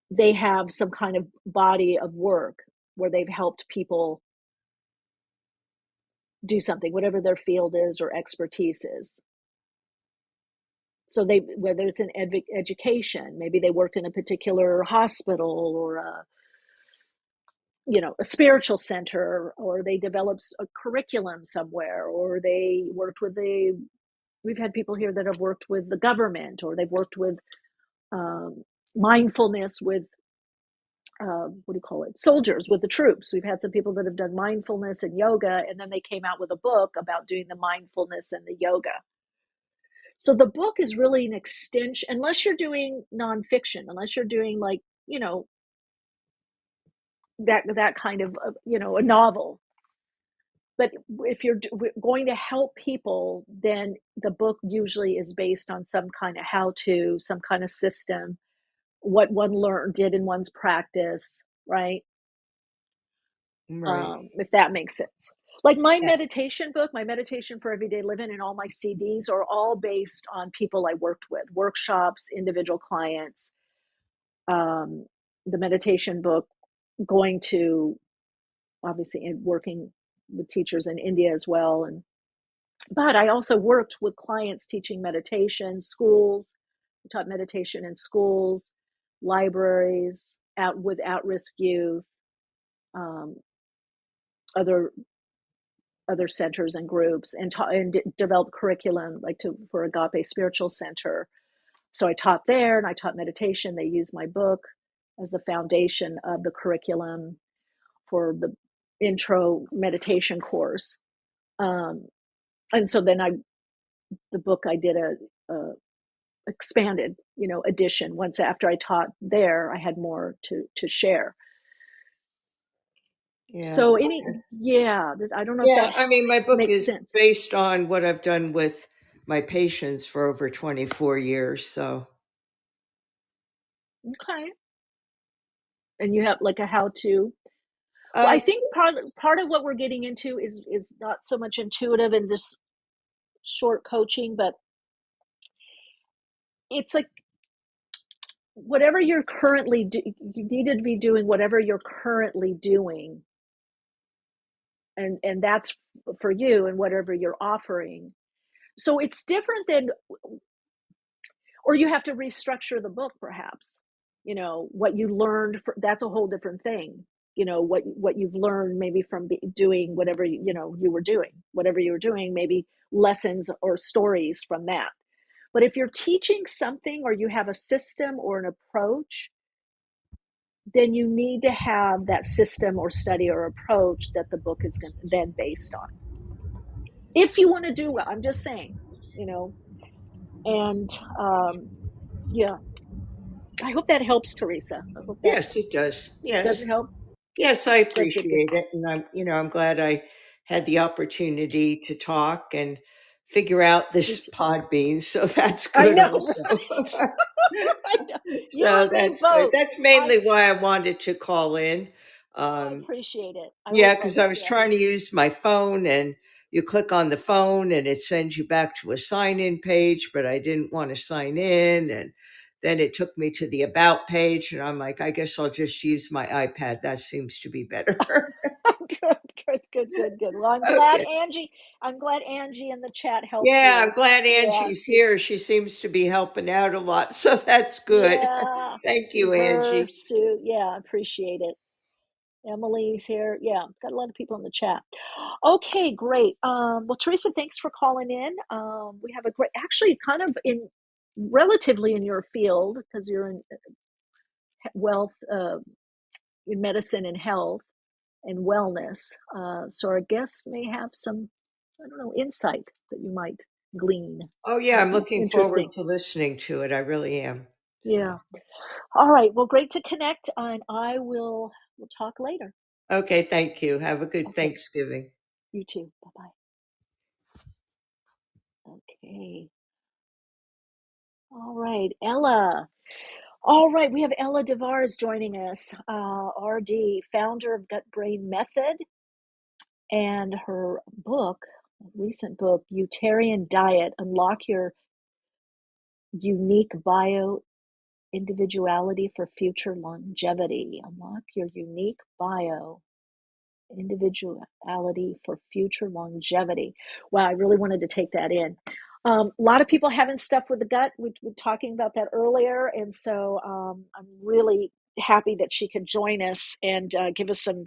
they have some kind of body of work where they've helped people do something, whatever their field is or expertise is. So whether it's in education, maybe they worked in a particular hospital or a spiritual center, or they developed a curriculum somewhere, or they worked with we've had people here that have worked with the government, or they've worked with mindfulness with, what do you call it, soldiers, with the troops. We've had some people that have done mindfulness and yoga, and then they came out with a book about doing the mindfulness and the yoga. So the book is really an extension, unless you're doing nonfiction, unless you're doing like, that kind of, a novel. But if you're going to help people, then the book usually is based on some kind of how-to, some kind of system, what one did in one's practice, right? right. If that makes sense. Like my Yeah, meditation book, my meditation for everyday living, and all my CDs are all based on people I worked with, workshops, individual clients. The meditation book, going to, obviously, and working with teachers in India as well. But I also worked with clients teaching meditation, schools. I taught meditation in schools, libraries, with at-risk youth, um, other centers and groups, and developed curriculum like for Agape Spiritual Center. So I taught there, and I taught meditation. They used my book as the foundation of the curriculum for the intro meditation course. And so then the book I did a expanded, edition. Once after I taught there, I had more to share. Yeah. So yeah, I don't know if Yeah. that I mean, my book makes is sense. based on what I've done with my patients for over 24 years. So, Okay. And you have like a how to. Well, I uh, think part of what we're getting into is not so much intuitive and just short coaching, but it's like whatever you're currently you need to be doing whatever you're currently doing, and that's for you and whatever you're offering. So it's different than, or you have to restructure the book perhaps, what you learned that's a whole different thing, what you've learned maybe from doing whatever you were doing, whatever you were doing, maybe lessons or stories from that. But if you're teaching something or you have a system or an approach, then you need to have that system or study or approach that the book is then based on, if you want to do well. I'm just saying, you know and yeah, I hope that helps, Teresa. I hope that yes, it does. does Yes. it help. Yes, I Good, good, good. appreciate it. And I'm glad I had the opportunity to talk and figure out Me this too. Podbean. So that's I good know, also. right? I know. You So and me that's good. both. That's I mainly why I wanted to call in. I Um, appreciate it. I yeah, always love because I it. was Yeah. trying to use my phone and you click on the phone and it sends you back to a sign in page, but I didn't want to sign in. And then it took me to the about page. And I'm like, I guess I'll just use my iPad. That seems to be better. Good, good, good, good, good. Well, Okay. I'm glad Angie in the chat helped Yeah, you. I'm glad Yeah, Angie's here. She seems to be helping out a lot. So that's good. yeah. Thank See you, her, Angie. Sue. Yeah, appreciate it. Emily's here. Yeah, it's got a lot of people in the chat. Okay, great. Well, Teresa, thanks for calling in. We have a great, actually, kind of in relatively in your field, because you're in wealth, in medicine and health and wellness. So our guest may have some, I don't know, insight that you might glean. Oh, yeah, Might I'm be looking forward interesting. to listening to it. I really am. Yeah. So, All right. Well, great to connect, and we'll talk later. okay, thank you. Have a good Okay. Thanksgiving. You too. Bye bye. Okay. All right, Ella. All right, we have Ella Devar is joining us, RD, founder of Gut Brain Method, and her book, recent book, Utilitarian Diet, Unlock Your Unique Bio Individuality for Future Longevity. Unlock your unique bio individuality for future longevity. Wow, I really wanted to take that in. A lot of people having stuff with the gut. We were talking about that earlier. And so I'm really happy that she could join us and give us some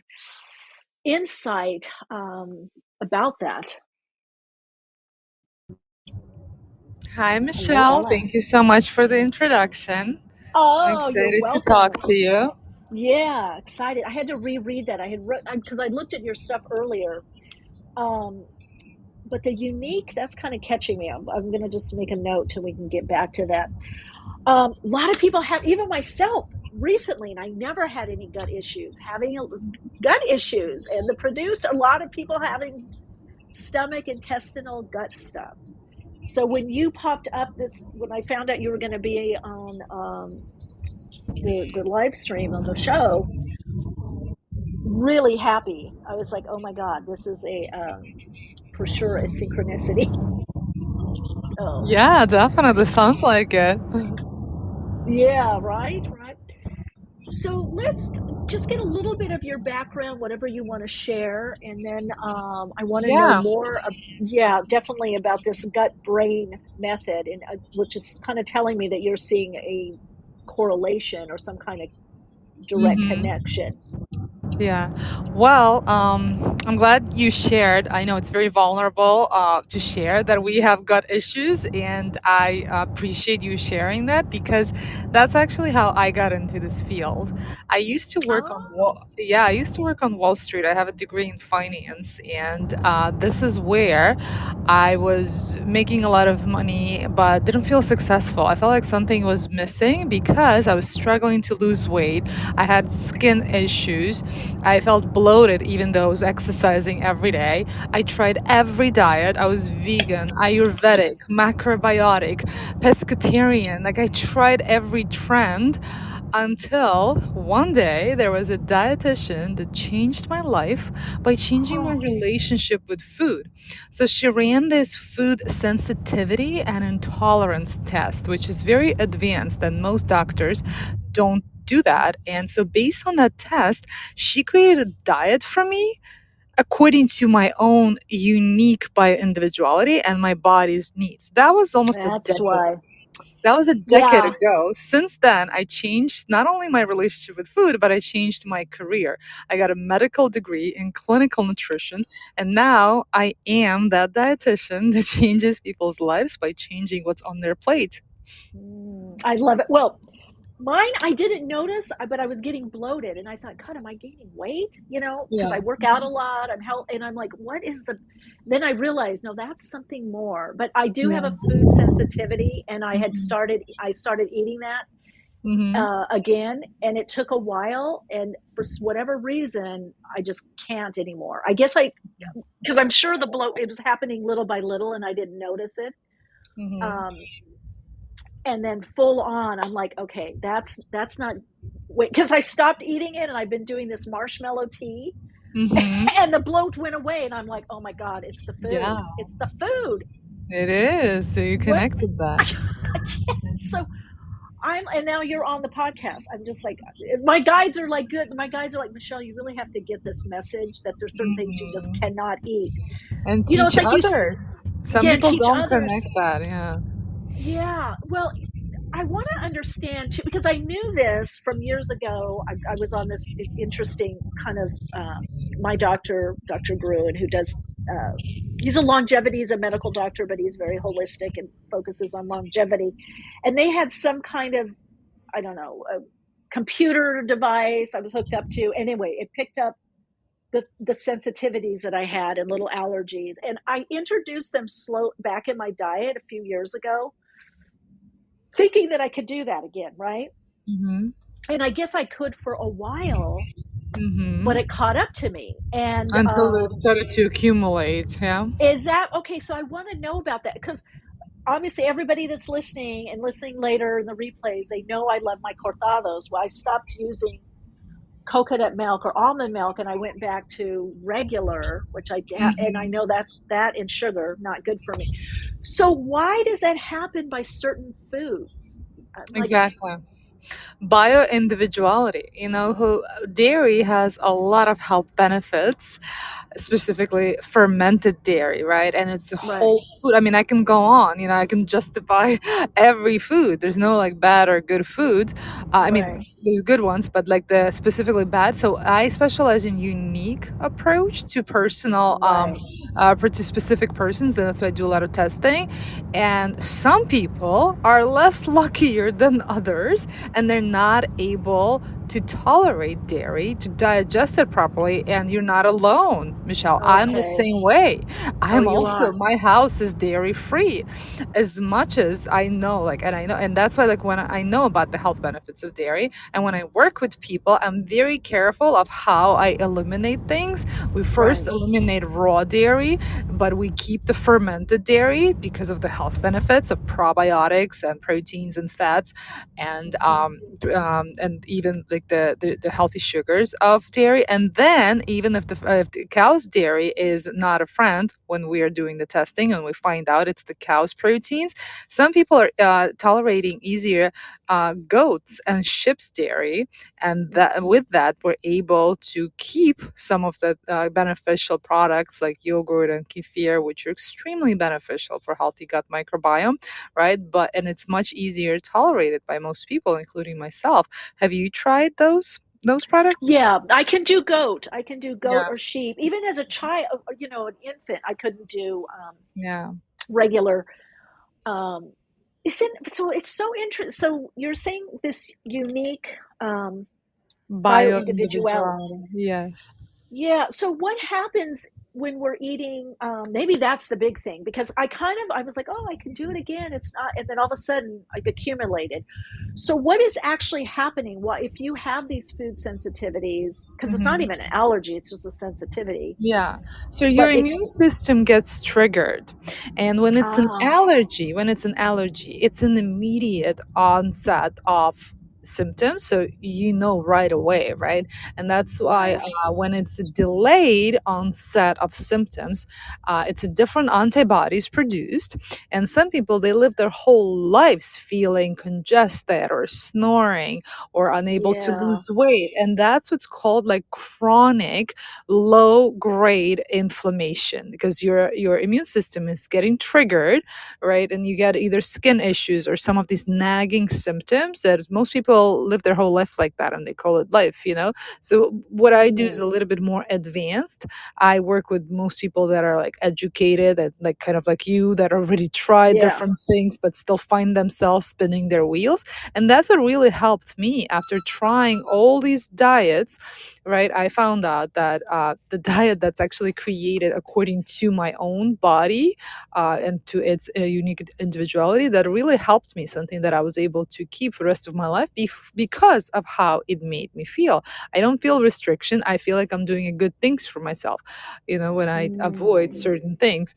insight about that. Hi, Hello, Michelle. Ella. Thank you so much for the introduction. I'm Oh, you're excited to talk welcome. to you. Yeah, excited. I had to reread that. I had because I looked at your stuff earlier. Um, but the unique, that's kind of catching me. I'm going to just make a note till we can get back to that. A lot of people have, even myself recently, and I never had any gut issues, having gut issues, and the produce, a lot of people having stomach, intestinal, gut stuff. So when you popped up when I found out you were going to be on the live stream on the show, really happy. I was like, oh my God, this is for sure a synchronicity. So Yeah, definitely. Sounds like it. yeah, right, right. So let's just get a little bit of your background, whatever you want to share, and then I want to know Yeah. more. Yeah, definitely about this gut brain method, and which is kind of telling me that you're seeing a correlation or some kind of direct Mm-hmm. connection. Yeah. Well, I'm glad you shared. I know it's very vulnerable to share that we have gut issues, and I appreciate you sharing that because that's actually how I got into this field. I used to work on Oh, I used to work on Wall Street. I have a degree in finance, and this is where I was making a lot of money, but didn't feel successful. I felt like something was missing because I was struggling to lose weight. I had skin issues. I felt bloated even though I was exercising every day. I tried every diet. I was vegan, Ayurvedic, macrobiotic, pescatarian. Like I tried every trend until one day there was a dietitian that changed my life by changing my oh, relationship with food. So she ran this food sensitivity and intolerance test, which is very advanced, and most doctors don't do that. And so, based on that test, she created a diet for me according to my own unique bio individuality and my body's needs. That was almost a that's decade. why. That was a decade Yeah. ago. Since then, I changed not only my relationship with food, but I changed my career. I got a medical degree in clinical nutrition, and now I am that dietitian that changes people's lives by changing what's on their plate. I love it. Well, mine, I didn't notice, but I was getting bloated, and I thought, God, am I gaining weight? You know, because Yeah. I work out a lot. I'm health, and I'm like, what is the? Then I realized, no, that's something more. But I do have Yeah. a food sensitivity, and I had Hmm. started. I started eating that Hmm. again, and it took a while. And for whatever reason, I just can't anymore. I guess because I'm sure the bloat it was happening little by little, and I didn't notice it. Hmm. Um, and then full on I'm like, okay, that's not wait, because I stopped eating it and I've been doing this marshmallow tea Hmm. and the bloat went away and I'm like, oh my God, it's the Yeah, food, it's the food. it is. So you What? connected that. I can't. So I'm and now you're on the podcast. I'm just like, my guides are like, good, my guides are like, Michelle, you really have to get this message that there's certain things you just Hmm. cannot eat. And You know, it's teach like others. Some again, people teach don't others. connect that. Yeah. Yeah, well, I want to understand too, because I knew this from years ago. I was on this interesting kind of my doctor, Dr. Gruen, who does. Uh, he's a longevity. He's a medical doctor, but he's very holistic and focuses on longevity. And they had some kind of, I don't know, a computer device I was hooked up to. Anyway, it picked up the sensitivities that I had and little allergies, and I introduced them slow back in my diet a few years ago, thinking that I could do that again, right? Hmm. And I guess I could for a while, but Hmm. it caught up to me. And Until it started to accumulate. Yeah. is that okay? So I want to know about that because obviously everybody that's listening and listening later in the replays, they know I love my cortados. Well, I stopped using coconut milk or almond milk and I went back to regular, which and I Hmm. know that and sugar not good for me. So why does that happen by certain foods? Like, Exactly. Bio individuality. Who dairy has a lot of health benefits, specifically fermented dairy, right? And it's a right, whole food. I mean, I can go on, I can justify every food. There's no like bad or good food. I mean, right, there's good ones, but like the specifically bad. So I specialize in unique approach to personal, right. to specific persons. And that's why I do a lot of testing. And some people are less luckier than others, and they're not able to tolerate dairy, to digest it properly, and you're not alone, Michelle. I'm the Okay. same way. Oh, I'm you also, are. my house is dairy free. As much as I know, like, and I know, and that's why, like, when I know about the health benefits of dairy, and when I work with people, I'm very careful of how I eliminate things. We first Right. eliminate raw dairy, but we keep the fermented dairy because of the health benefits of probiotics and proteins and fats, and and even like the healthy sugars of dairy. And then even if the cow's dairy is not a friend, when we are doing the testing and we find out it's the cow's proteins, some people are tolerating easier goats and sheep's dairy, and that with that we're able to keep some of the beneficial products like yogurt and kefir, which are extremely beneficial for healthy gut microbiome, right? And it's much easier tolerated by most people, including myself. Have you tried those? those products? Yeah, I can do goat. I can do goat Yeah. or sheep. Even as a child, an infant, I couldn't do Yeah. regular. Um, so it's so interesting. So you're saying this unique bio Bio individuality. individuality. Yes. Yeah. So what happens when we're eating? Maybe that's the big thing, because I was like, oh, I can do it again. It's not, and then all of a sudden I've accumulated. So what is actually happening? What if you have these food sensitivities? Because it's not Mhm. even an allergy; it's just a sensitivity. Yeah. So your But it immune system gets triggered. And when it's an allergy, it's an immediate onset of symptoms. So you know right away, right? And that's why right. when it's a delayed onset of symptoms, it's a different antibodies produced. And some people, they live their whole lives feeling congested or snoring or unable to Yeah. lose weight. And that's what's called like chronic low grade inflammation, because your immune system is getting triggered, right? And you get either skin issues or some of these nagging symptoms that most people live their whole life like that, and they call it life. So what I do is Mm, a little bit more advanced. I work with most people that are like educated and like kind of like you, that already tried yeah. different things but still find themselves spinning their wheels. And that's what really helped me after trying all these diets, right? I found out that the diet that's actually created according to my own body and to its unique individuality, that really helped me, something that I was able to keep the rest of my life because of how it made me feel. I don't feel restriction. I feel like I'm doing a good things for myself, when I avoid Mm, certain things.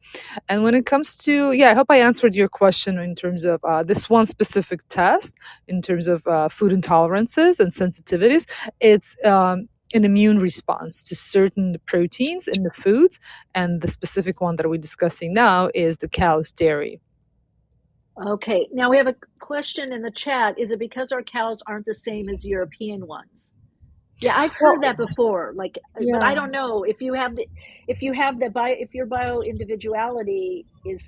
And when it comes to, yeah, I hope I answered your question in terms of this one specific test, in terms of food intolerances and sensitivities. It's an immune response to certain proteins in the foods. And the specific one that we're discussing now is the cow's dairy. okay. Now we have a question in the chat. Is it because our cows aren't the same as European ones? Yeah, I've Well, heard that before. Like, but I yeah, don't know if your bio individuality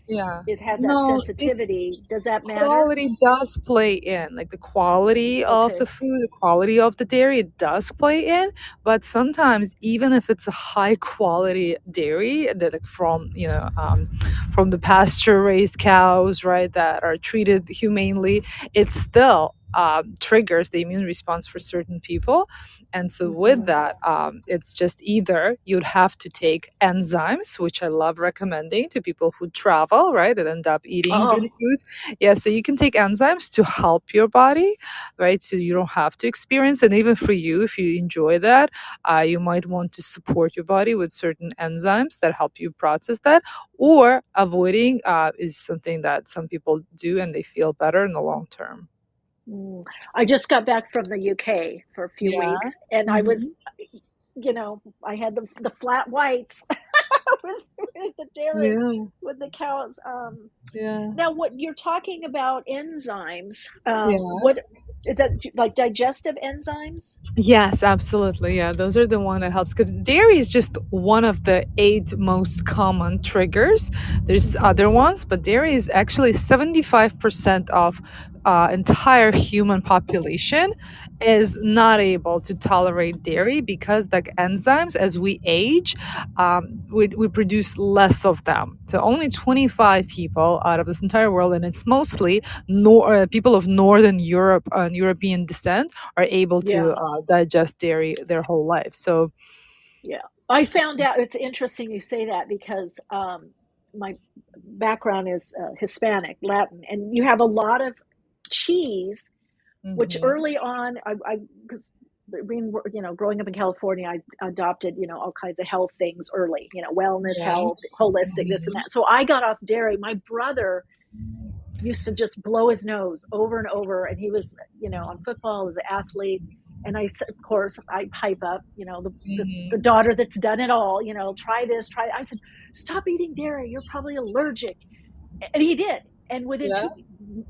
yeah. is has that No, sensitivity, does that matter? quality does play in, like the quality of the Okay. food, the quality of the dairy, it does play in. But sometimes, even if it's a high quality dairy that, like, from the pasture raised cows, right, that are treated humanely, it still triggers the immune response for certain people. And so with Hmm. that, it's just either you'd have to take enzymes, which I love recommending to people who travel, right, and end up eating good Oh. foods. Yeah, so you can take enzymes to help your body, right? So you don't have to experience, and even for you, if you enjoy that, you might want to support your body with certain enzymes that help you process that. Or avoiding is something that some people do, and they feel better in the long term. Mm. I just got back from the UK for a few Yeah. weeks, and Hmm. I had the flat whites with the dairy, Yeah. with the cows. Yeah. Now, what you're talking about enzymes, Yeah. what is that, like digestive enzymes? Yes, absolutely. Yeah, those are the one that helps, because dairy is just one of the 8 most common triggers. There's Hmm. other ones, but dairy is actually 75% of entire human population is not able to tolerate dairy, because like enzymes, as we age, we produce less of them. So only 25 people out of this entire world, and it's mostly people of Northern Europe and European descent, are able to Yeah, digest dairy their whole life. So yeah. I found out, it's interesting you say that, because my background is Hispanic, Latin, and you have a lot of cheese, which mhm, early on, because being, growing up in California, I adopted, all kinds of health things early, wellness, yeah, health, holistic, this and mhm, that. So I got off dairy. My brother used to just blow his nose over and over, and he was, on football as an athlete. And of course, I pipe up, the mhm, daughter that's done it all, try this, try. I said, stop eating dairy. You're probably allergic, and he did. And within yeah,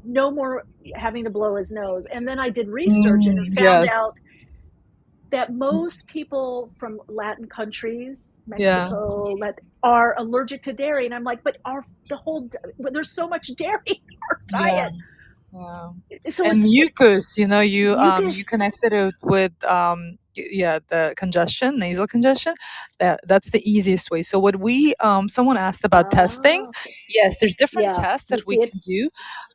no more having to blow his nose. And then I did research and found out yes, that most people from Latin countries, yeah, Mexico, are allergic to dairy. And I'm like, but there's so much dairy in our yeah, diet. yeah. So And it's mucus, you mucus. connected it with the congestion, nasal congestion. That's the easiest way. So what someone asked about testing. Okay. Yes, there's different Yeah. tests You that we see can it? do,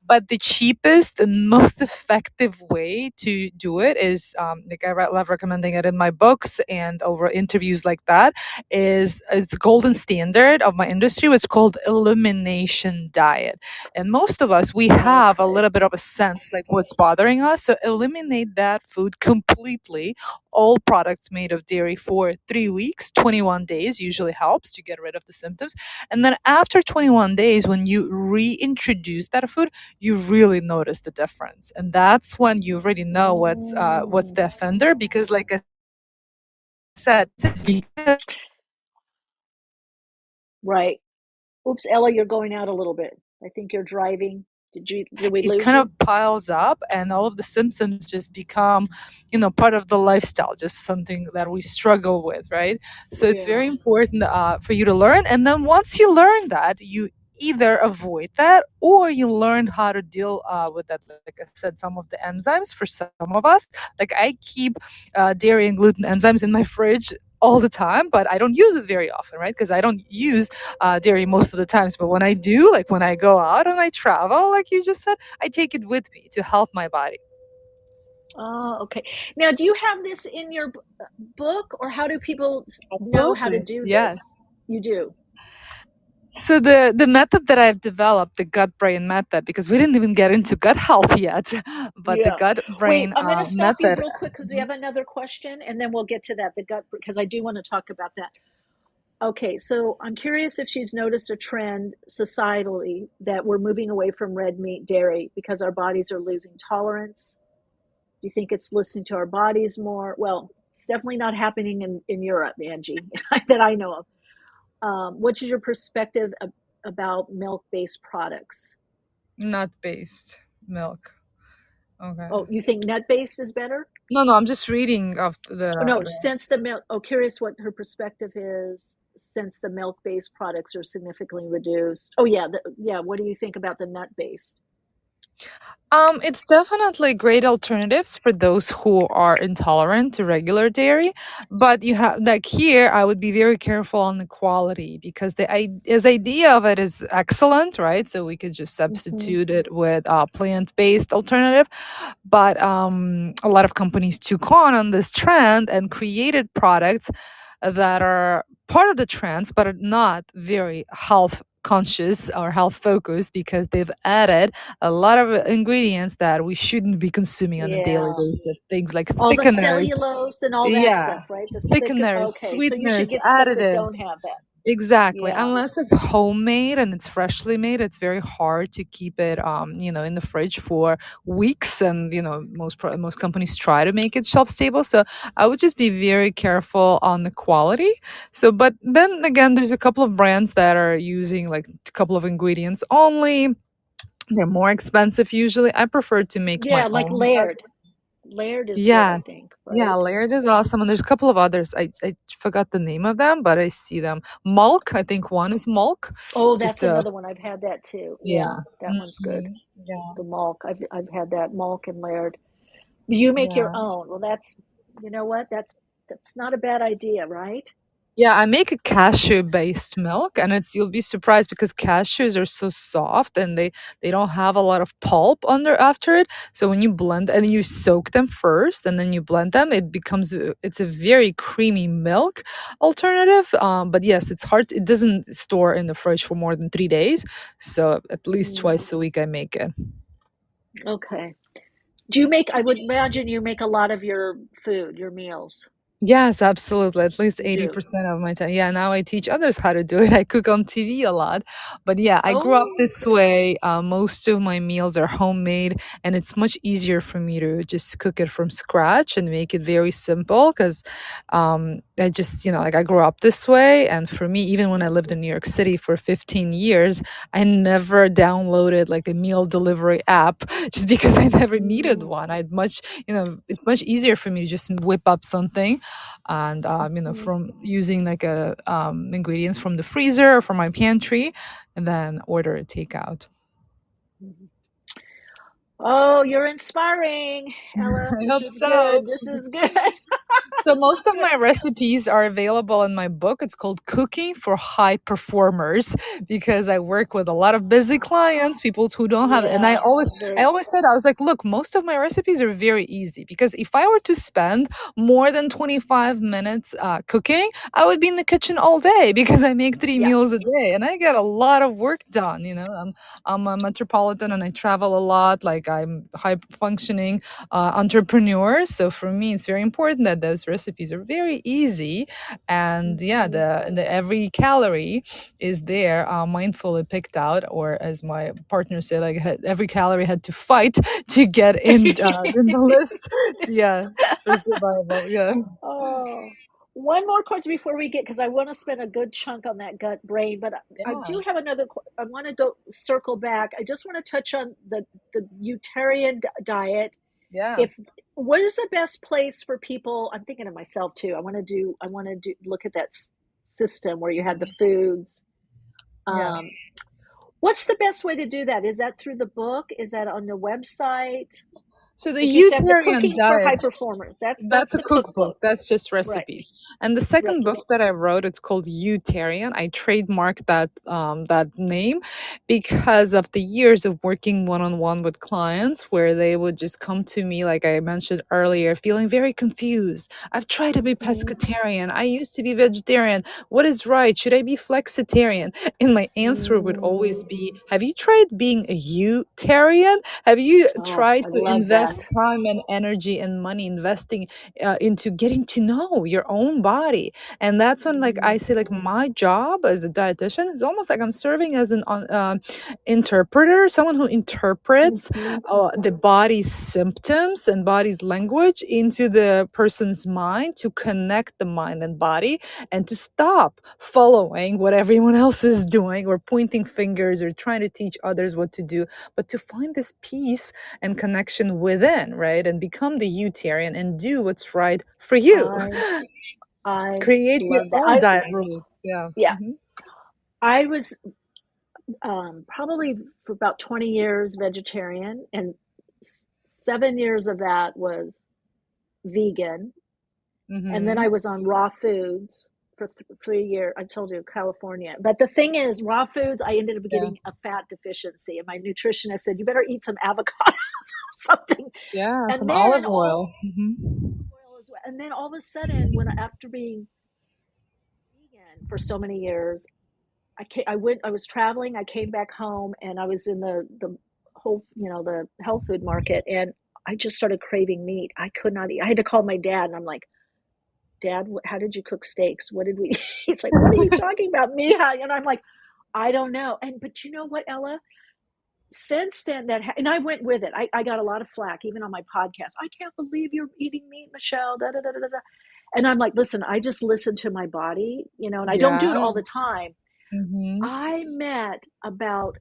but the cheapest and most effective way to do it is, like I love recommending it in my books and over interviews like that, is it's golden standard of my industry, what's called elimination diet. And most of us, we have a Okay. little bit of a sense like what's bothering us, so eliminate that food completely, all products made of dairy for 3 weeks. 21 days usually helps to get rid of the symptoms. And then after 21 days, when you reintroduce that food, you really notice the difference. And that's when you already know what's the offender, because like I said, Right. Oops, Ella, you're going out a little bit. I think you're driving. Did we it lose kind of you? piles up and all of the symptoms just become, part of the lifestyle, just something that we struggle with, right? So it's Yeah. very important for you to learn. And then once you learn that, you either avoid that or you learn how to deal with that. Like I said, some of the enzymes for some of us, like I keep dairy and gluten enzymes in my fridge all the time, but I don't use it very often, right? Because I don't use dairy most of the times. But when I do, like when I go out and I travel, like you just said, I take it with me to help my body. Oh, okay. Now, do you have this in your book, or how do people know how to Absolutely. do Yes. this? You do. So the method that I've developed, the gut brain method, because we didn't even get into gut health yet, but the Yeah. gut Wait, brain I'm going to stop you method. real quick because we Mhm. have another question, and then we'll get to that, the gut, because I do want to talk about that. Okay, so I'm curious if she's noticed a trend societally that we're moving away from red meat, dairy, because our bodies are losing tolerance. Do you think it's listening to our bodies more? Well, it's definitely not happening in Europe, Angie, that I know of. What is your perspective about milk-based products? Nut based milk. Okay. Oh, you think nut-based is better? No, I'm just reading of Oh, no, since the milk. Oh, curious what her perspective is since the milk-based products are significantly reduced. Oh, yeah, yeah. What do you think about the nut-based? It's definitely great alternatives for those who are intolerant to regular dairy. But you have like here, I would be very careful on the quality because his idea of it is excellent, right? So we could just Hmm. substitute it with a plant-based alternative. But a lot of companies took on this trend and created products that are part of the trends, but are not very health conscious or health focused because they've added a lot of ingredients that we shouldn't be consuming on a daily Yeah, basis. Things like all the thickeners, cellulose and all that yeah, stuff, right? thickeners, Okay, so you sweeteners, should get stuff that additives. don't have that. Exactly. Yeah. Unless it's homemade and it's freshly made, it's very hard to keep it, in the fridge for weeks. And most companies try to make it shelf stable. So I would just be very careful on the quality. So, but then again, there's a couple of brands that are using like a couple of ingredients only. They're more expensive usually. I prefer to make my Yeah, like own. Laird. Laird is good, I Yeah, think, yeah, right? Laird is awesome, and there's a couple of others. I forgot the name of them, but I see them. Mulk, I think one is Mulk. Oh, Just that's another one. I've had that too. Yeah, yeah, that one's good. yeah, The Malk. I've had that Malk and Laird. You make your yeah. own. Well, that's, you know what? That's not a bad idea, right? Yeah, I make a cashew-based milk, and you'll be surprised because cashews are so soft and they don't have a lot of pulp under after it. So when you blend and you soak them first and then you blend them, it's a very creamy milk alternative. But yes, it's hard. It doesn't store in the fridge for more than 3 days. So at least Mm, twice a week I make it. okay. Do you make, I would imagine you make a lot of your food, your meals. Yes, absolutely. At least You do. 80% of my time. Yeah, now I teach others how to do it. I cook on TV a lot. But yeah, I grew up Oh, this way. Most of my meals are homemade, and it's much easier for me to just cook it from scratch and make it very simple because I just, like I grew up this way. And for me, even when I lived in New York City for 15 years, I never downloaded like a meal delivery app just because I never needed mm, one. It's much easier for me to just whip up something and mhm, from using like a ingredients from the freezer or from my pantry and then order a takeout. mhm. Oh, you're inspiring, Ella. I This hope is so. good. This is good. So most of my recipes are available in my book. It's called Cooking for High Performers because I work with a lot of busy clients, people who don't have, and I Yeah, always I very. always said, I was like, look, most of my recipes are very easy because if I were to spend more than 25 minutes cooking, I would be in the kitchen all day because I make three Yeah. meals a day and I get a lot of work done. I'm a metropolitan and I travel a lot. Like I'm high functioning entrepreneur. So for me, it's very important that those recipes are very easy. And yeah, Hmm. the every calorie is there mindfully picked out, or as my partner said, like every calorie had to fight to get in the list. So yeah, for survival. Yeah. Oh, one more question before we get, because I want to spend a good chunk on that gut brain, but I Yeah. do have another. I want to go circle back. I just want to touch on the Utarian diet. Yeah. If What is the best place for people? I'm thinking of myself too. I want to do look at that system where you had the foods. Yeah. Um, what's the best way to do that? Is that through the book? Is that on the website? So the Like you said, the Utarian cooking for diet, high performers. that's That's a the cookbook. cookbook, That's just right? recipes. And the second book Recipe. that I wrote, it's called Utarian. I trademarked that name because of the years of working one on one with clients, where they would just come to me, like I mentioned earlier, feeling very confused. I've tried to be Mm, pescatarian. I used to be vegetarian. What is right? Should I be flexitarian? And my answer would always mm. be, have you tried being a Utarian? Have you Oh, tried I to love invest that. time and energy and money investing into getting to know your own body? And that's when, like, I Mm, say, like, my job as a dietitian is almost like I'm serving as an interpreter, someone who interprets mhm. the body's symptoms and body's language into the person's mind to connect the mind and body and to stop following what everyone else is doing or pointing fingers or trying to teach others what to do, but to find this peace and connection within, right? And become the Utarian and do what's right for you. I I Create your love that. own diet rules. Yeah. Yeah, Hmm. I was probably for about 20 years vegetarian, and 7 years of that was vegan, and then Hmm. I was on raw foods for 3 years. I told you, California. But the thing is, raw foods, I ended up Yeah. getting a fat deficiency, and my nutritionist said, "You better eat some avocados or something." Yeah. And Some olive then oil. oil as well. And then all of a sudden, when after being vegan for so many years, I was traveling. I came back home, and I was in the whole, the health food market, and I just started craving meat. I could not eat. I had to call my dad, and I'm like, "Dad, how did you cook steaks? What did we?" He's like, "What are you talking about, Mija?" And I'm like, "I don't know." And but you know what, Ella? Since then, and I went with it. I got a lot of flack, even on my podcast. I can't believe you're eating meat, Michelle. Da da da da da. And I'm like, listen, I just listen to my body, and I don't do it Yeah. all the time. Hmm. I met about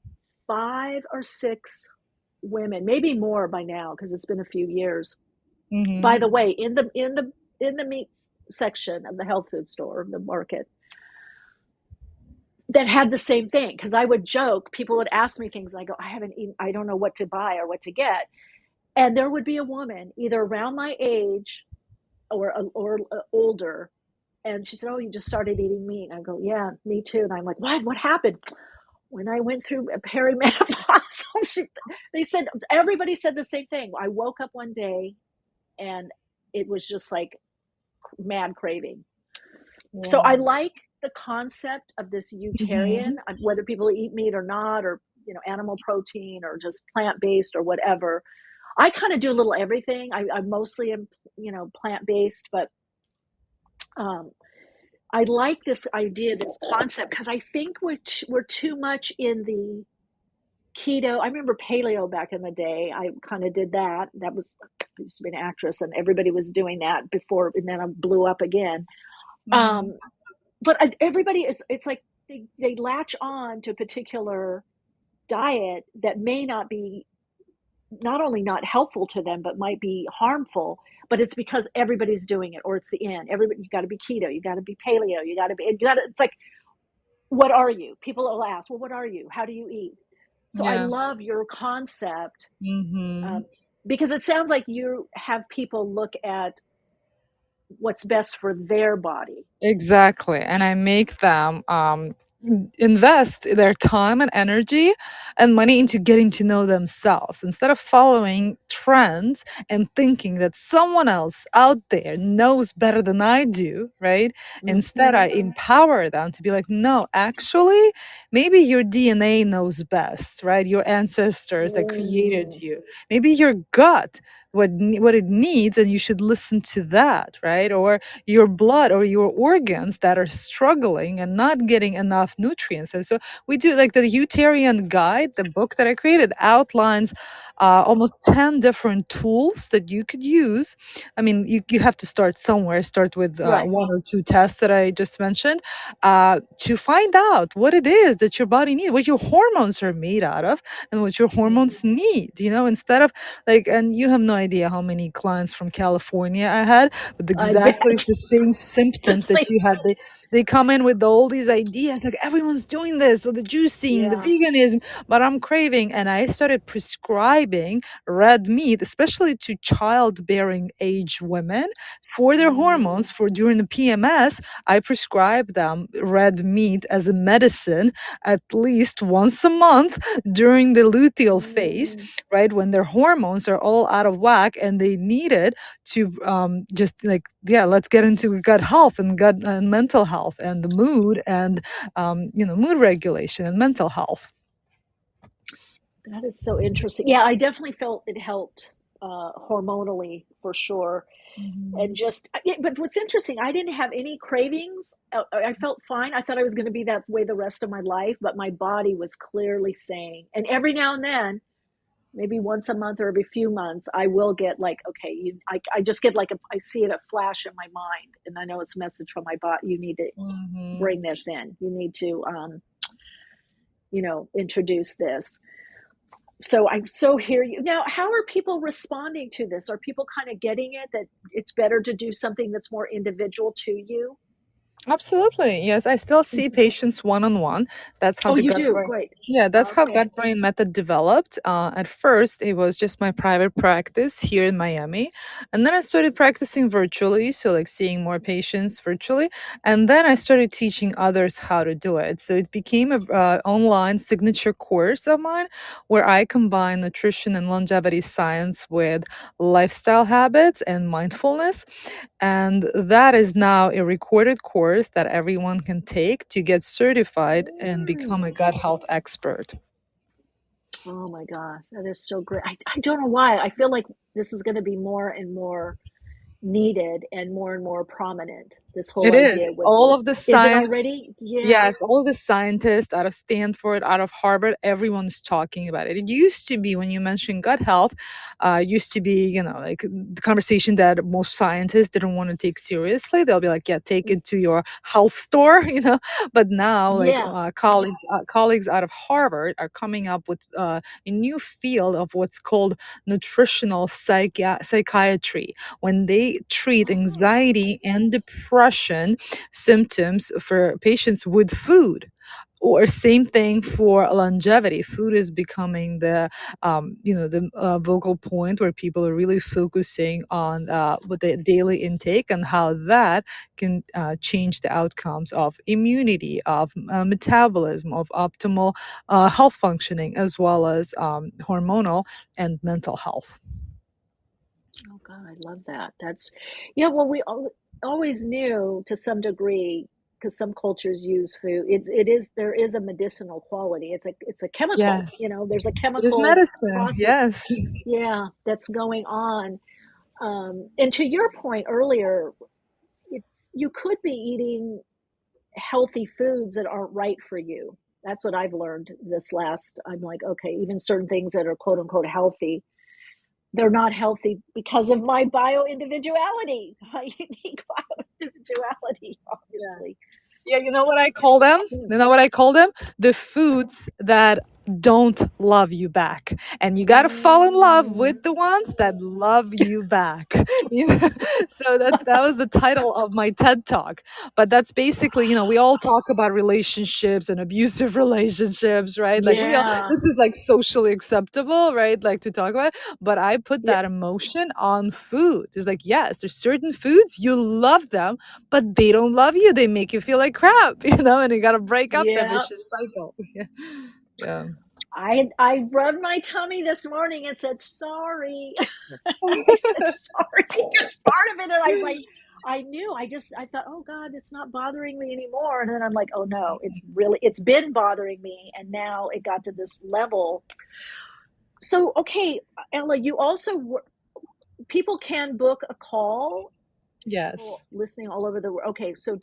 5 or 6 women, maybe more by now because it's been a few years. By Hmm. the way, in the meat section of the health food store, the market, that had the same thing, because I would joke. People would ask me things. I go, I haven't eaten. I don't know what to buy or what to get. And there would be a woman either around my age or older, and she said, "Oh, you just started eating meat." And I go, "Yeah, me too." And I'm like, "What? What happened?" When I went through a perimenopause, they said, everybody said the same thing. I woke up one day and it was just like mad craving. So I Yeah. like the concept of this Utarian, Hmm. whether people eat meat or not, or animal protein or just plant based or whatever. I kind of do a little everything. I mostly am, plant based, but um, I like this idea, this concept, because I think we're too much in the keto. I remember paleo back in the day. I kind of did that. I used to be an actress, and everybody was doing that before, and then I blew up again. Hmm. Um, but everybody is. It's like they latch on to a particular diet that may not be, not only not helpful to them, but might be harmful. But it's because everybody's doing it, or it's the in. Everybody, you got to be keto, you got to be paleo, you got to be. You got to. It's like, what are you? People will ask, well, what are you? How do you eat? So I Yeah. love your concept, Hmm. um, because it sounds like you have people look at what's best for their body. Exactly. And I make them invest their time and energy and money into getting to know themselves instead of following trends and thinking that someone else out there knows better than I do, right? Instead, I empower them to be like, no, actually, maybe your DNA knows best, right? Your ancestors that created you. Maybe your gut, what it needs, and you should listen to that, right? Or your blood or your organs that are struggling and not getting enough nutrients. And so we do like the Uterian Guide, the book that I created, outlines almost 10 different tools that you could use. I mean, you have to start somewhere, start with Right. one or two tests that I just mentioned to find out what it is that your body needs, what your hormones are made out of, and what your hormones need, instead of like, and you have no idea how many clients from California I had with I exactly bet. the same symptoms that Like, you had. They come in with all these ideas, like everyone's doing this, so the juicing, the yeah. veganism, but I'm craving. And I started prescribing red meat, especially to childbearing age women for their hormones for during the PMS. I prescribe them red meat as a medicine at least once a month during the luteal phase, right? When their hormones are all out of whack and they need it to just like, yeah, let's get into gut health and gut and mental health and the mood and mood regulation and mental health. That is so interesting. Yeah, I definitely felt it helped hormonally for sure. And just, but what's interesting, I didn't have any cravings. I felt fine. I thought I was going to be that way the rest of my life, but my body was clearly saying, and every now and then, maybe once a month or every few months, I will get like, okay, I just get like I see it a flash in my mind, and I know it's a message from my body. You need to bring this in. You need to, introduce this. So I so hear you. Now, how are people responding to this? Are people kind of getting it that it's better to do something that's more individual to you? Absolutely. Yes, I still see patients one-on-one. That's how Oh, the you gut do? brain. Great. Yeah, that's how Okay. gut brain method developed. At first, it was just my private practice here in Miami, and then I started practicing virtually, so like seeing more patients virtually, and then I started teaching others how to do it. So it became a online signature course of mine where I combine nutrition and longevity science with lifestyle habits and mindfulness. And that is now a recorded course that everyone can take to get certified and become a Mm. gut health expert. Oh my gosh, that is so great. I don't know why. I feel like this is going to be more and more needed and more prominent. This whole It is. idea with, All of the is it science. already? Yeah. Yes, all the scientists out of Stanford, out of Harvard, everyone's talking about it. It used to be when you mentioned gut health, used to be, like the conversation that most scientists didn't want to take seriously. They'll be like, yeah, take it to your health store, But now, like Yeah. colleagues out of Harvard are coming up with a new field of what's called nutritional psychiatry, when they treat Oh, anxiety and depression symptoms for patients with food. Or same thing for longevity. Food is becoming the vocal point where people are really focusing on what the daily intake and how that can change the outcomes of immunity, of metabolism, of optimal health functioning, as well as hormonal and mental health. oh God, I love that. That's, yeah, well, always knew to some degree, because some cultures use food. There is a medicinal quality. It's a chemical, Yes, there's a it is chemical medicine. process, Yes. yeah, that's going on. And to your point earlier, you could be eating healthy foods that aren't right for you. That's what I've learned this last. I'm like, okay, even certain things that are quote unquote healthy, they're not healthy because of my bio individuality, my unique bio individuality, Yeah. obviously. Yeah, you know what I call them? Hmm. You know what I call them? The foods that don't love you back. And you got to fall in love with the ones that love you back. You know? So that was the title of my TED Talk. But that's basically, we all talk about relationships and abusive relationships, right? Like Yeah. this is like socially acceptable, right? Like to talk about. But I put Yeah. that emotion on food. It's like, yes, there's certain foods you love them, but they don't love you. They make you feel like crap, and you got to break up the Yeah. vicious cycle. Yeah. I rubbed my tummy this morning and said sorry. I said sorry because part of it, and I was like, I knew. I thought, oh God, it's not bothering me anymore. And then I'm like, oh no, it's been bothering me, and now it got to this level. So okay, Ella, you also people can book a call. People Yes. listening all over the world. Okay, so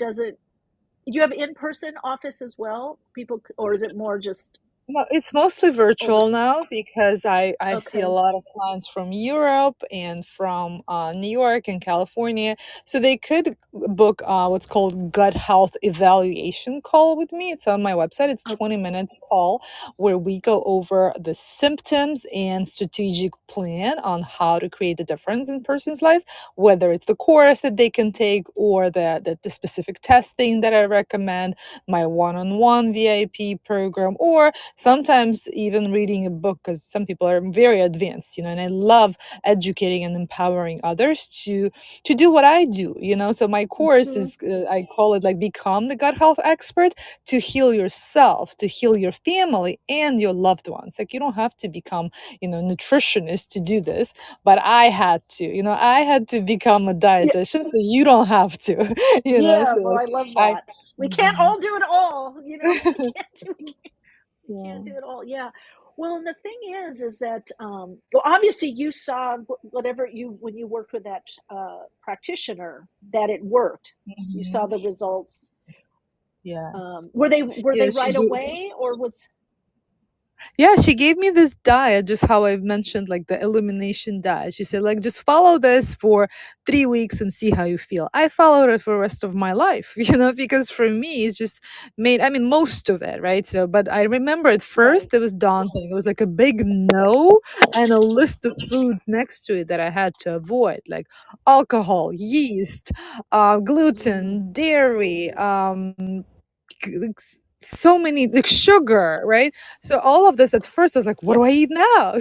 you have in-person office as well, people, or is it more just Well, it's mostly over? virtual now because I see a Okay. lot of clients from Europe and from New York and California. So they could book what's called gut health evaluation call with me. It's on my website. It's Oh, 20-minute call where we go over the symptoms and strategic plan on how to create a difference in person's life, whether it's the course that they can take or the specific testing that I recommend, my one-on-one VIP program, or sometimes even reading a book, because some people are very advanced, and I love educating and empowering others to do what I do. So my course mhm. is, I call it like become the gut health expert, to heal yourself, to heal your family and your loved ones. Like, you don't have to become nutritionist to do this, but I had to become a Yeah, dietitian, so you don't have to. yeah. So Well, like I love I that. We can't Mhm. all do it all. We Yeah. can't do it all. Yeah. Well, and the thing is that well, obviously you saw whatever you when you worked with that practitioner that it worked. You saw Mhm. the results. Yes. Were they Yeah, she right do. away, or was Yeah, she gave me this diet, just how I mentioned, like the elimination diet. She said, like, just follow this for 3 weeks and see how you feel. I followed it for the rest of my life, because for me, it's just most of it, right? So, but I remember at right? first it was daunting. It was like a big no and a list of foods next to it that I had to avoid, like alcohol, yeast, Mm, gluten, dairy, like so many, like sugar, right? So all of this at first I was like, what yeah. do I eat now?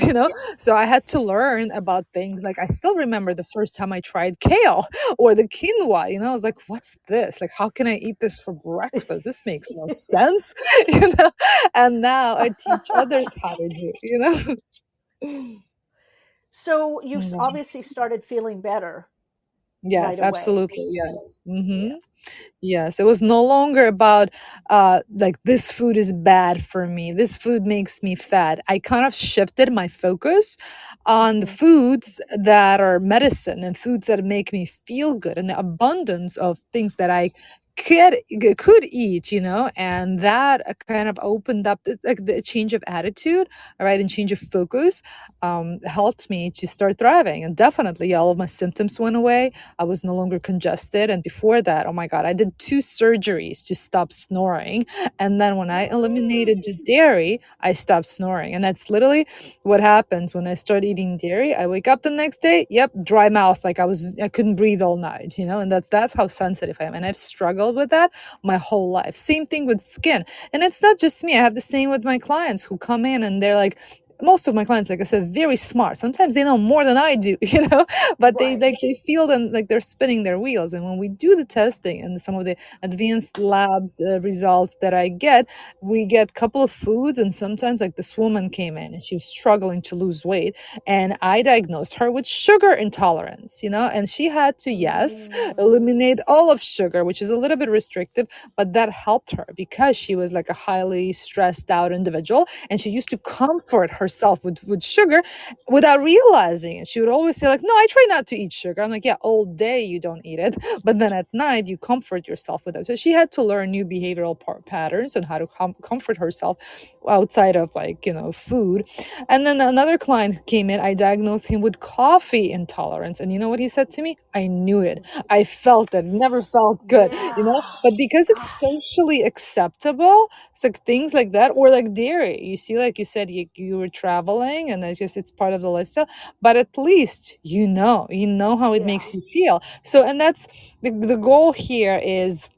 So I had to learn about things. Like, I still remember the first time I tried kale or the quinoa. I was like, what's this? Like, how can I eat this for breakfast? This makes no sense. you know and now I teach others how to do. So you Yeah. obviously started feeling better right Yes, away. absolutely, yes. Yeah. Yes, it was no longer about like, this food is bad for me. This food makes me fat. I kind of shifted my focus on the Hmm. foods that are medicine and foods that make me feel good, and the abundance of things that I could eat, and that kind of opened up like the change of attitude, all right, and change of focus helped me to start thriving. And definitely all of my symptoms went away. I was no longer congested. And before that, oh my God, I did 2 surgeries to stop snoring. And then when I eliminated just dairy, I stopped snoring. And that's literally what happens when I start eating dairy. I wake up the next day, yep, dry mouth, like I couldn't breathe all night, and that's how sensitive I am. And I've struggled with that my whole life. Same thing with skin. And it's not just me. I have the same with my clients who come in and they're like, most of my clients, like I said, very smart. Sometimes they know more than I do, but they Right. like they feel them like they're spinning their wheels. And when we do the testing and some of the advanced labs results that I get, we get a couple of foods. And sometimes, like, this woman came in and she was struggling to lose weight, and I diagnosed her with sugar intolerance, and she had to, yes, Mm, eliminate all of sugar, which is a little bit restrictive, but that helped her because she was like a highly stressed out individual, and she used to comfort herself with sugar without realizing it. She would always say like, no, I try not to eat sugar. I'm like, yeah, all day you don't eat it, but then at night you comfort yourself with it. So she had to learn new behavioral patterns and how to comfort herself outside of like, food. And then another client who came in, I diagnosed him with coffee intolerance. And you know what he said to me? I knew it. I felt it. Never felt good, Yeah. but because it's Gosh. socially acceptable, it's like things like that, or like dairy. You see, like you said, you were traveling and it's part of the lifestyle, but at least how it Yeah. makes you feel. So, and that's the goal here is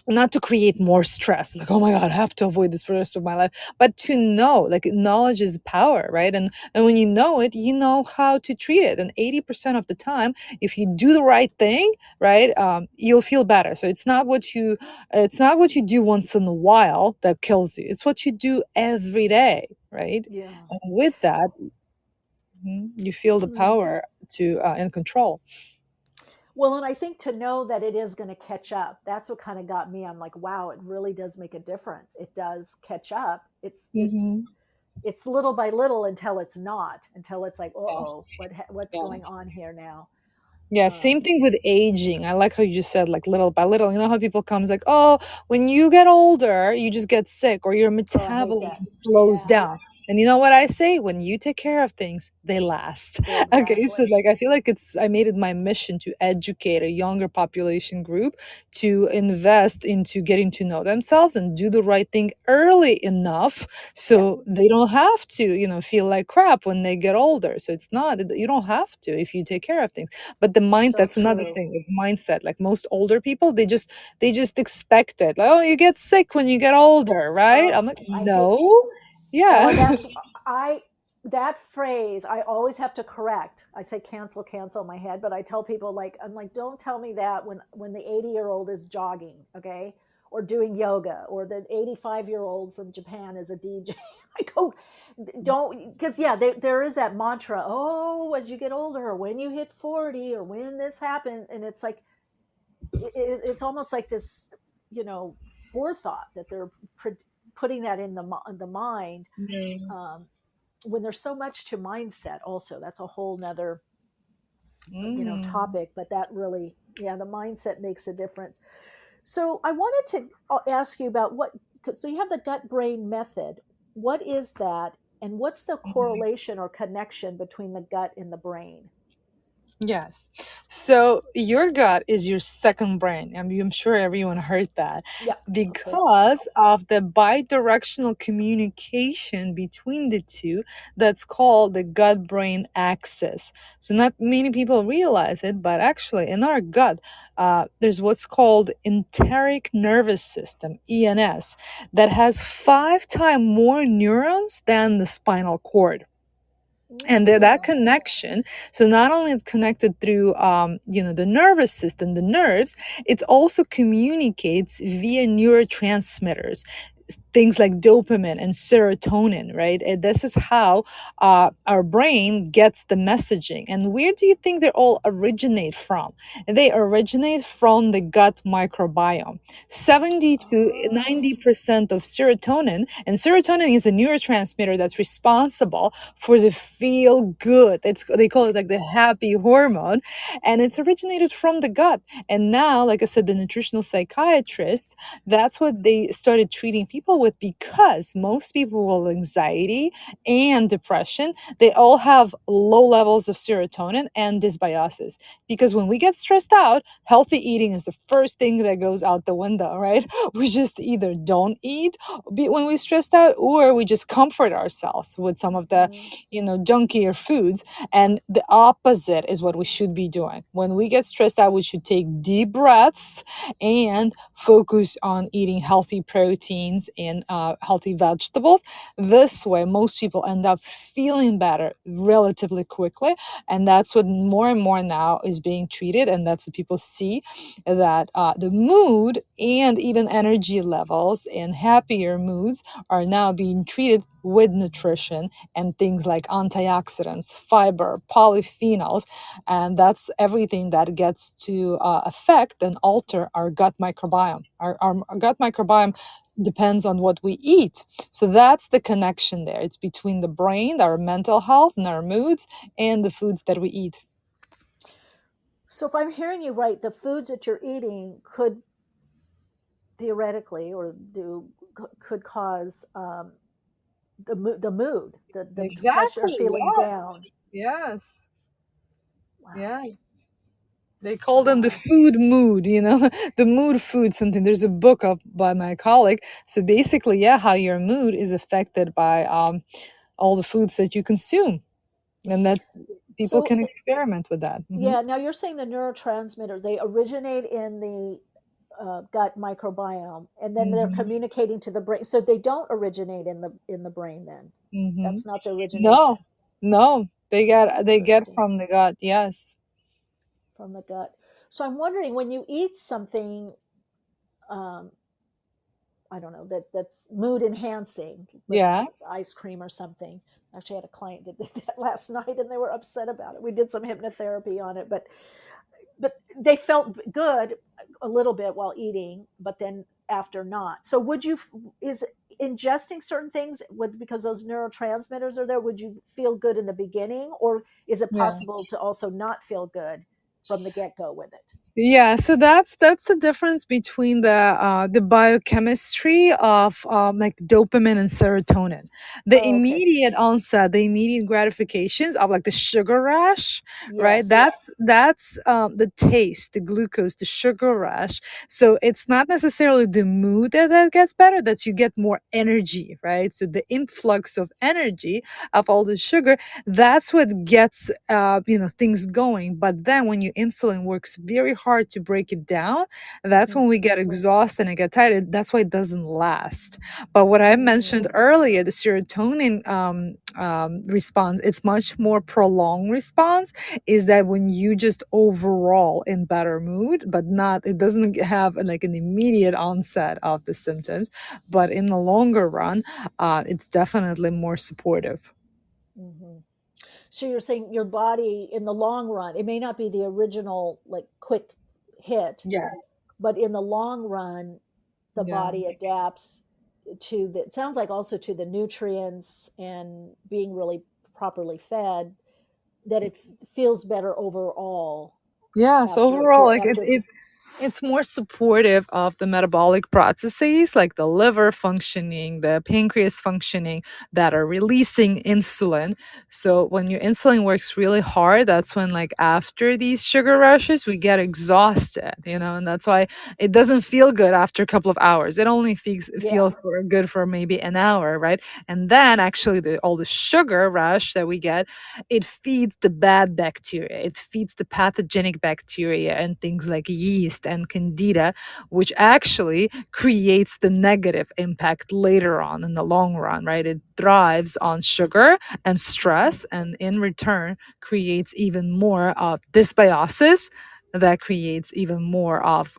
not to create more stress, like, oh my god, I have to avoid this for the rest of my life, but to know, like, knowledge is power, right? And when you know it, you know how to treat it. And 80% of the time, if you do the right thing, right, you'll feel better. So it's not what you do once in a while that kills you. It's what you do every day, right? Yeah. And with that, you feel the Mm. power to and control. Well, and I think to know that it is going to catch up, that's what kind of got me. I'm like, wow, it really does make a difference. It does catch up. Hmm. It's little by little until it's not, until it's like, Yeah. oh, what's Yeah. going on here now? Yeah, Um, same thing with aging. I like how you just said like little by little. You know how people comes like, oh, when you get older, you just get sick or your oh, I hate metabolism that. slows Yeah, down. And you know what I say? When you take care of things, they last. Okay, so exactly. like I feel like I made it my mission to educate a younger population group to invest into getting to know themselves and do the right thing early enough Yeah, so they don't have to, feel like crap when they get older. So it's not, you don't have to if you take care of things. But the mind, so that's another true. thing with mindset. Like most older people, they just expect it. Like, oh, you get sick when you get older, right? Oh, I'm like, I hate. no. Oh, and Yeah. that's I that phrase I always have to correct. I say cancel in my head, but I tell people like I'm like, don't tell me that when the 80-year-old is jogging, okay, or doing yoga, or the 85-year-old from Japan is a DJ. I go, don't, because yeah, there is that mantra. Oh, as you get older, or when you hit 40, or when this happened, and it's like it's almost like this, you know, forethought that they're putting that in the mind, Mm. um, when there's so much to mindset. Also, that's a whole nother Mm. topic, but that really, yeah, the mindset makes a difference. So I wanted to ask you about so you have the gut brain method. What is that, and what's the Mhm. correlation or connection between the gut and the brain? Yes. So your gut is your second brain. I'm sure everyone heard that Yeah. Okay. because of the bidirectional communication between the two that's called the gut brain axis. So not many people realize it, but actually in our gut, there's what's called enteric nervous system, ENS, that has 5 times more neurons than the spinal cord. And that Mm. connection, so not only it's connected through the nervous system, the nerves, it also communicates via neurotransmitters, things like dopamine and serotonin, right? And this is how our brain gets the messaging. And where do you think they all originate from? They originate from the gut microbiome. 70 to Oh. 90% of serotonin, and serotonin is a neurotransmitter that's responsible for the feel good. They call it like the happy hormone, and it's originated from the gut. And now, like I said, the nutritional psychiatrists, that's what they started treating people with, because most people with anxiety and depression, they all have low levels of serotonin and dysbiosis. Because when we get stressed out, healthy eating is the first thing that goes out the window, right? We just either don't eat when we're stressed out, or we just comfort ourselves with some of the Mhm. junkier foods. And the opposite is what we should be doing. When we get stressed out, we should take deep breaths and focus on eating healthy proteins and healthy vegetables. This way, most people end up feeling better relatively quickly. And that's what more and more now is being treated. And that's what people see, that the mood and even energy levels and happier moods are now being treated with nutrition and things like antioxidants, fiber, polyphenols. And that's everything that gets to affect and alter our gut microbiome. Our gut microbiome depends on what we eat. So that's the connection there. It's between the brain, our mental health, and our moods, and the foods that we eat. So if I'm hearing you right, the foods that you're eating could theoretically could cause the mood, the depression or Exactly. feeling Yes. down. Yes. Wow. Yes. They call them the Wow. food mood, the mood food something. There's a book by my colleague. So basically, yeah, how your mood is affected by all the foods that you consume. And that people So can experiment with that. yeah, now you're saying the neurotransmitter, they originate in the gut microbiome, and then they're Hmm. communicating to the brain. So they don't originate in the brain. Then Hmm. that's not the origination. No, no, they get Interesting. from the gut. Yes. From the gut. So I'm wondering, when you eat something, um, I don't know, that's mood enhancing, let's Yeah. ice cream or something. Actually, I had a client that did that last night, and they were upset about it. We did some hypnotherapy on it, but they felt good a little bit while eating, but then after not. So would you, is ingesting certain things with, because those neurotransmitters are there, would you feel good in the beginning, or is it Yeah. possible to also not feel good from the get-go with it? Yeah, so that's the difference between the biochemistry of like dopamine and serotonin. The Oh, okay. immediate onset, the immediate gratifications of like the sugar rush, right? Yes. That's the taste, the glucose, the sugar rush. So it's not necessarily the mood that gets better, that you get more energy, right? So the influx of energy of all the sugar, that's what gets things going. But then when your insulin works very hard to break it down, that's Mm-hmm. when we get exhausted and get tired. That's why it doesn't last. But what I mentioned Mm-hmm. earlier, the serotonin response, it's much more prolonged response, is that when you just overall in better mood, but not, it doesn't have like an immediate onset of the symptoms, but in the longer run, it's definitely more supportive. Mm-hmm. So you're saying your body in the long run, it may not be the original like quick hit, Yeah. but in the long run, the Yeah. body adapts to the, it sounds like also to the nutrients and being really properly fed, that it feels better overall Yeah, so after a overall, period like after. it's more supportive of the metabolic processes like the liver functioning, the pancreas functioning, that are releasing insulin. So when your insulin works really hard, that's when, like, after these sugar rushes, we get exhausted, and that's why it doesn't feel good after a couple of hours. It only Yeah. feels good for maybe an hour, right? And then actually all the sugar rush that we get, it feeds the bad bacteria, it feeds the pathogenic bacteria and things like yeast and candida, which actually creates the negative impact later on in the long run, right? It thrives on sugar and Hmm. stress, and in return creates even more of dysbiosis that creates even more of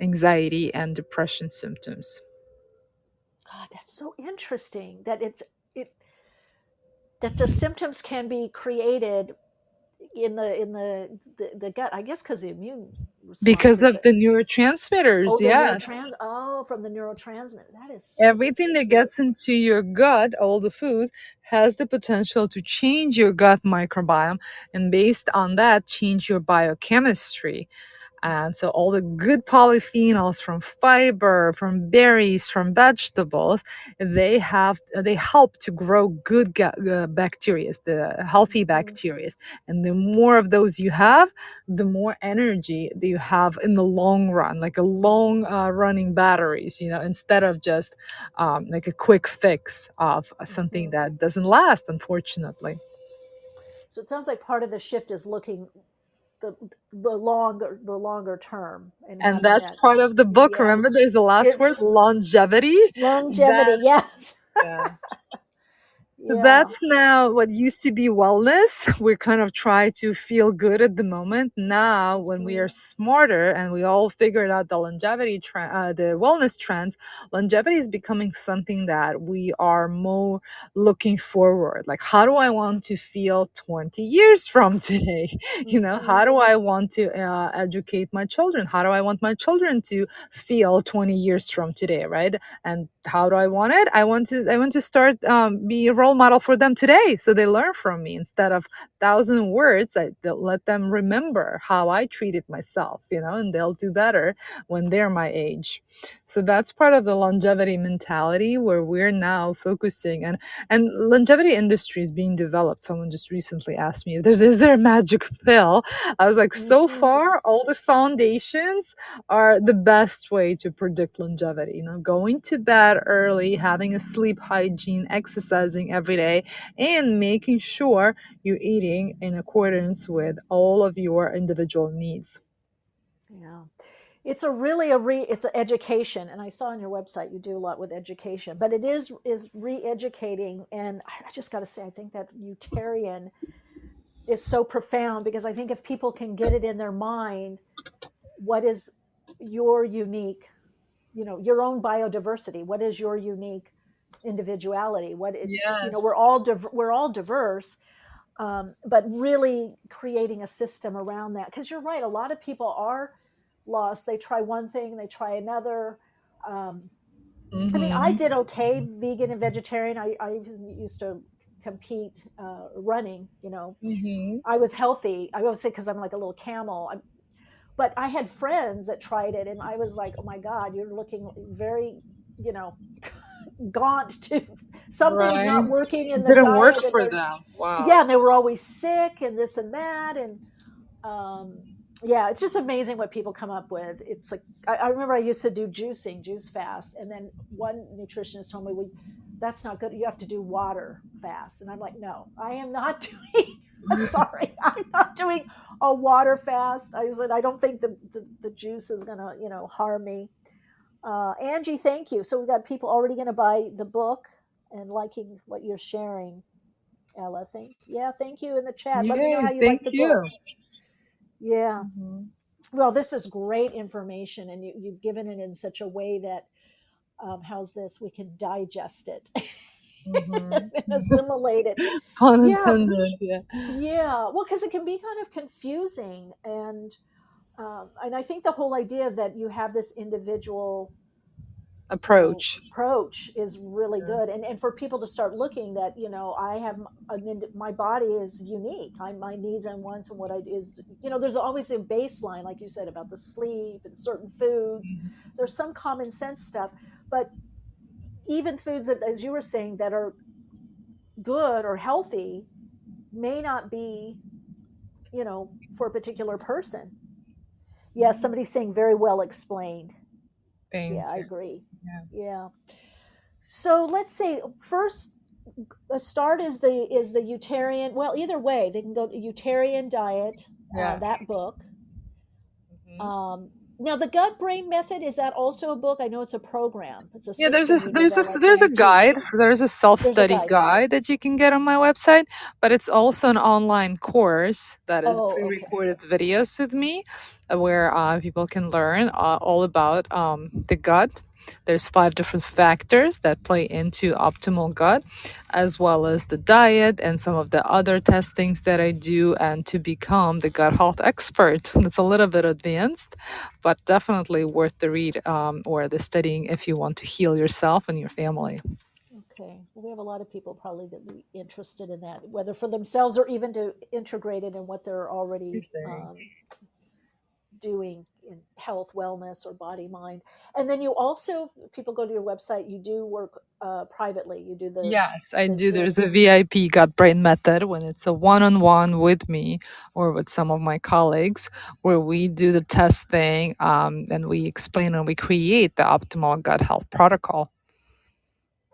anxiety and depression symptoms. God, that's so interesting that it that the symptoms can be created in the gut, I guess, because the immune response, Because or is of it? the neurotransmitters, Oh, the yeah. from the neurotransmitter. That is so Everything that interesting. gets into your gut, all the food, has the potential to change your gut microbiome, and based on that, change your biochemistry. And so all the good polyphenols from fiber, from berries, from vegetables, they help to grow good bacteria, the healthy Hmm. bacteria. And the more of those you have, the more energy that you have in the long run, like a long running batteries, instead of just like a quick fix of something Hmm. that doesn't last, unfortunately. So it sounds like part of the shift is looking the the longer term and And having that's that. part of the book. Yeah, Remember, there's the last it's word, longevity. longevity. That, Yes. yeah. Yeah. That's now what used to be wellness. We kind of try to feel good at the moment. Now, when we are smarter and we all figured out the longevity trend, the wellness trends, longevity is becoming something that we are more looking forward. Like, how do I want to feel 20 years from today? How do I want to educate my children? How do I want my children to feel 20 years from today, right? And how do I want it? I want to start be a role model for them today, so they learn from me instead of thousand words. They'll let them remember how I treated myself, and they'll do better when they're my age. So that's part of the longevity mentality where we're now focusing, and longevity industry is being developed. Someone just recently asked me if is there a magic pill. I was like, so far all the foundations are the best way to predict longevity. Going to bed early, having a sleep hygiene, exercising every day, and making sure you're eating in accordance with all of your individual needs. Yeah. It's it's an education, and I saw on your website you do a lot with education, but it is re-educating. And I just got to say, I think that Utarian is so profound, because I think if people can get it in their mind, what is your unique, your own biodiversity, what is your unique individuality, Yes. we're all diverse, but really creating a system around that, because you're right, a lot of people are lost. They try one thing, they try another. um, I mean, I Mm-hmm. did okay, vegan and vegetarian. I used to compete running. Mm-hmm. I was healthy. I would say, because I'm like a little camel. But I had friends that tried it, and I was like, oh my God, you're looking very, you know, gaunt too. Something's Right. not working in It the didn't work diet, and for they're, them. Wow. yeah, and they were always sick and this and that. And um, yeah, it's just amazing what people come up with. It's like, I remember I used to do juice fast. And then one nutritionist told me, well, that's not good. You have to do water fast. And I'm like, no, I am not doing, sorry, I'm not doing a water fast. I said, I don't think the juice is going to, harm me. Angie, thank you. So we got people already going to buy the book and liking what you're sharing. Ella, thank you in the chat. Let me know Yay, how you thank like the book. you. Yeah. Mm-hmm. Well, this is great information, and you've given it in such a way that, how's this? We can digest it Mm-hmm. and assimilate it. Pun Yeah. intended. Yeah. Yeah. Well, because it can be kind of confusing. And I think the whole idea that you have this individual, Approach. approach is really Yeah. good. And for people to start looking that, I have my body is unique. My needs and wants and what I is, there's always a baseline, like you said, about the sleep and certain foods. There's some common sense stuff, but even foods that, as you were saying, that are good or healthy may not be, for a particular person. Yeah, somebody's saying very well explained. Yeah, Thank I you. agree. Yeah. Yeah. So let's say first, a start is the Utarian. Well, either way, they can go to Utarian diet. Yeah. That book. Mhm. Now, the gut brain method, is that also a book? I know it's a program. It's a Yeah, there's a system you there's a developed there's and a you teach. guide. There's a There's a self-study guide. guide that you can get on my website, but it's also an online course that is Oh, okay. pre-recorded videos with me, where people can learn all about the gut. There's 5 different factors that play into optimal gut, as well as the diet and some of the other testings that I do, and to become the gut health expert. That's a little bit advanced, but definitely worth the read or the studying if you want to heal yourself and your family. Okay. Well, we have a lot of people probably that be interested in that, whether for themselves or even to integrate it in what they're already Everything. doing in health, wellness, or body, mind. And then you also, people go to your website, you do work privately. You do Yes, I the do. Zoom. There's the VIP gut brain method when it's a one on one with me or with some of my colleagues, where we do the testing and we explain and we create the optimal gut health protocol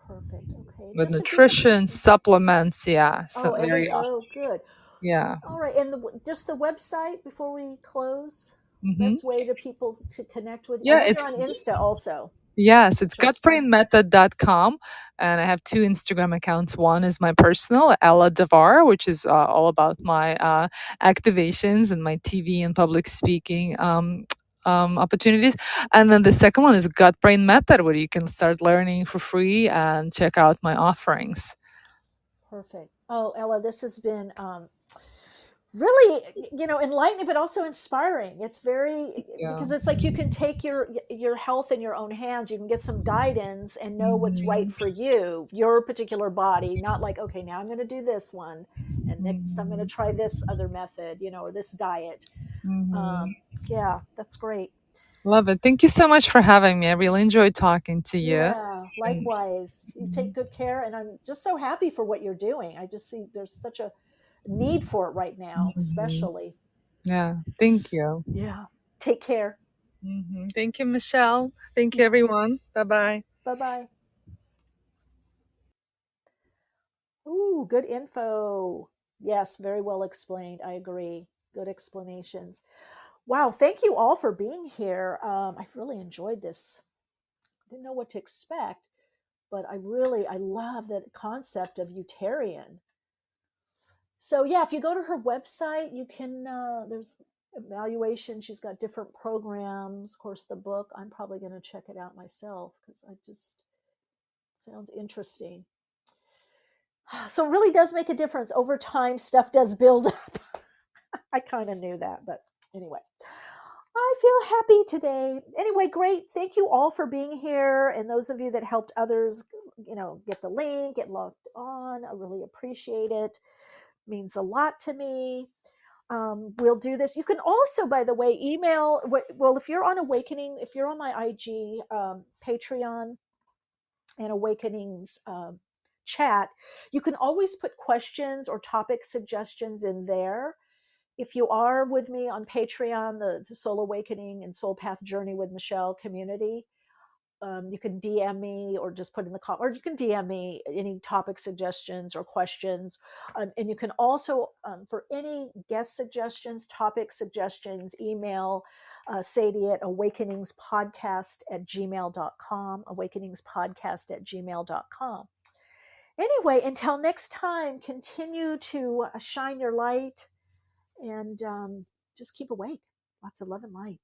Perfect. Okay. with Just if you could. nutrition, supplements. Yeah, so Oh, very, oh, good. yeah. All right. And just the website before we close, Hmm. best way to people to connect with you. I Yeah, know you're it's on Insta also. Yes, it's Just right. gutbrainmethod.com. And I have two Instagram accounts. One is my personal, Ella Devar, which is all about my activations and my TV and public speaking opportunities. And then the second one is Gut Brain Method, where you can start learning for free and check out my offerings. Perfect. Oh, Ella, this has been really, enlightening, but also inspiring. It's very, Yeah. because it's like you can take your health in your own hands. You can get some guidance and know what's right Mhm. for you, your particular body. Not like, okay, now I'm going to do this one, and next I'm going to Mhm. try this other method, or this diet. Mhm. Um, yeah, that's great. Love it. Thank you so much for having me. I really enjoyed talking to you. Yeah, And likewise. You take Mhm. good care, and I'm just so happy for what you're doing. I just see there's such a need for it right now, Mhm. especially. Yeah, thank you. Yeah. Take care. Thank you, Michelle. Thank you, everyone. Bye bye. Bye bye. Ooh, good info. Yes, very well explained. I agree. Good explanations. Wow, thank you all for being here. I've really enjoyed this. Didn't know what to expect, but I love that concept of Utarian. So yeah, if you go to her website, you can. There's evaluation. She's got different programs. Of course, the book. I'm probably going to check it out myself because I just sounds interesting. So it really does make a difference over time. Stuff does build up. I kind of knew that, but anyway, I feel happy today. Anyway, great. Thank you all for being here, and those of you that helped others, get the link, get logged on. I really appreciate it. Means a lot to me. We'll do this. You can also, by the way, email. Well, if you're on Awakening, if you're on my IG, Patreon, and Awakenings chat, you can always put questions or topic suggestions in there. If you are with me on Patreon, the Soul Awakening and Soul Path Journey with Michele community, you can DM me or just put in the or you can DM me any topic suggestions or questions. And you can also, for any guest suggestions, topic suggestions, email Sadie at awakeningspodcast@gmail.com, awakeningspodcast@gmail.com. Anyway, until next time, continue to shine your light and just keep awake. Lots of love and light.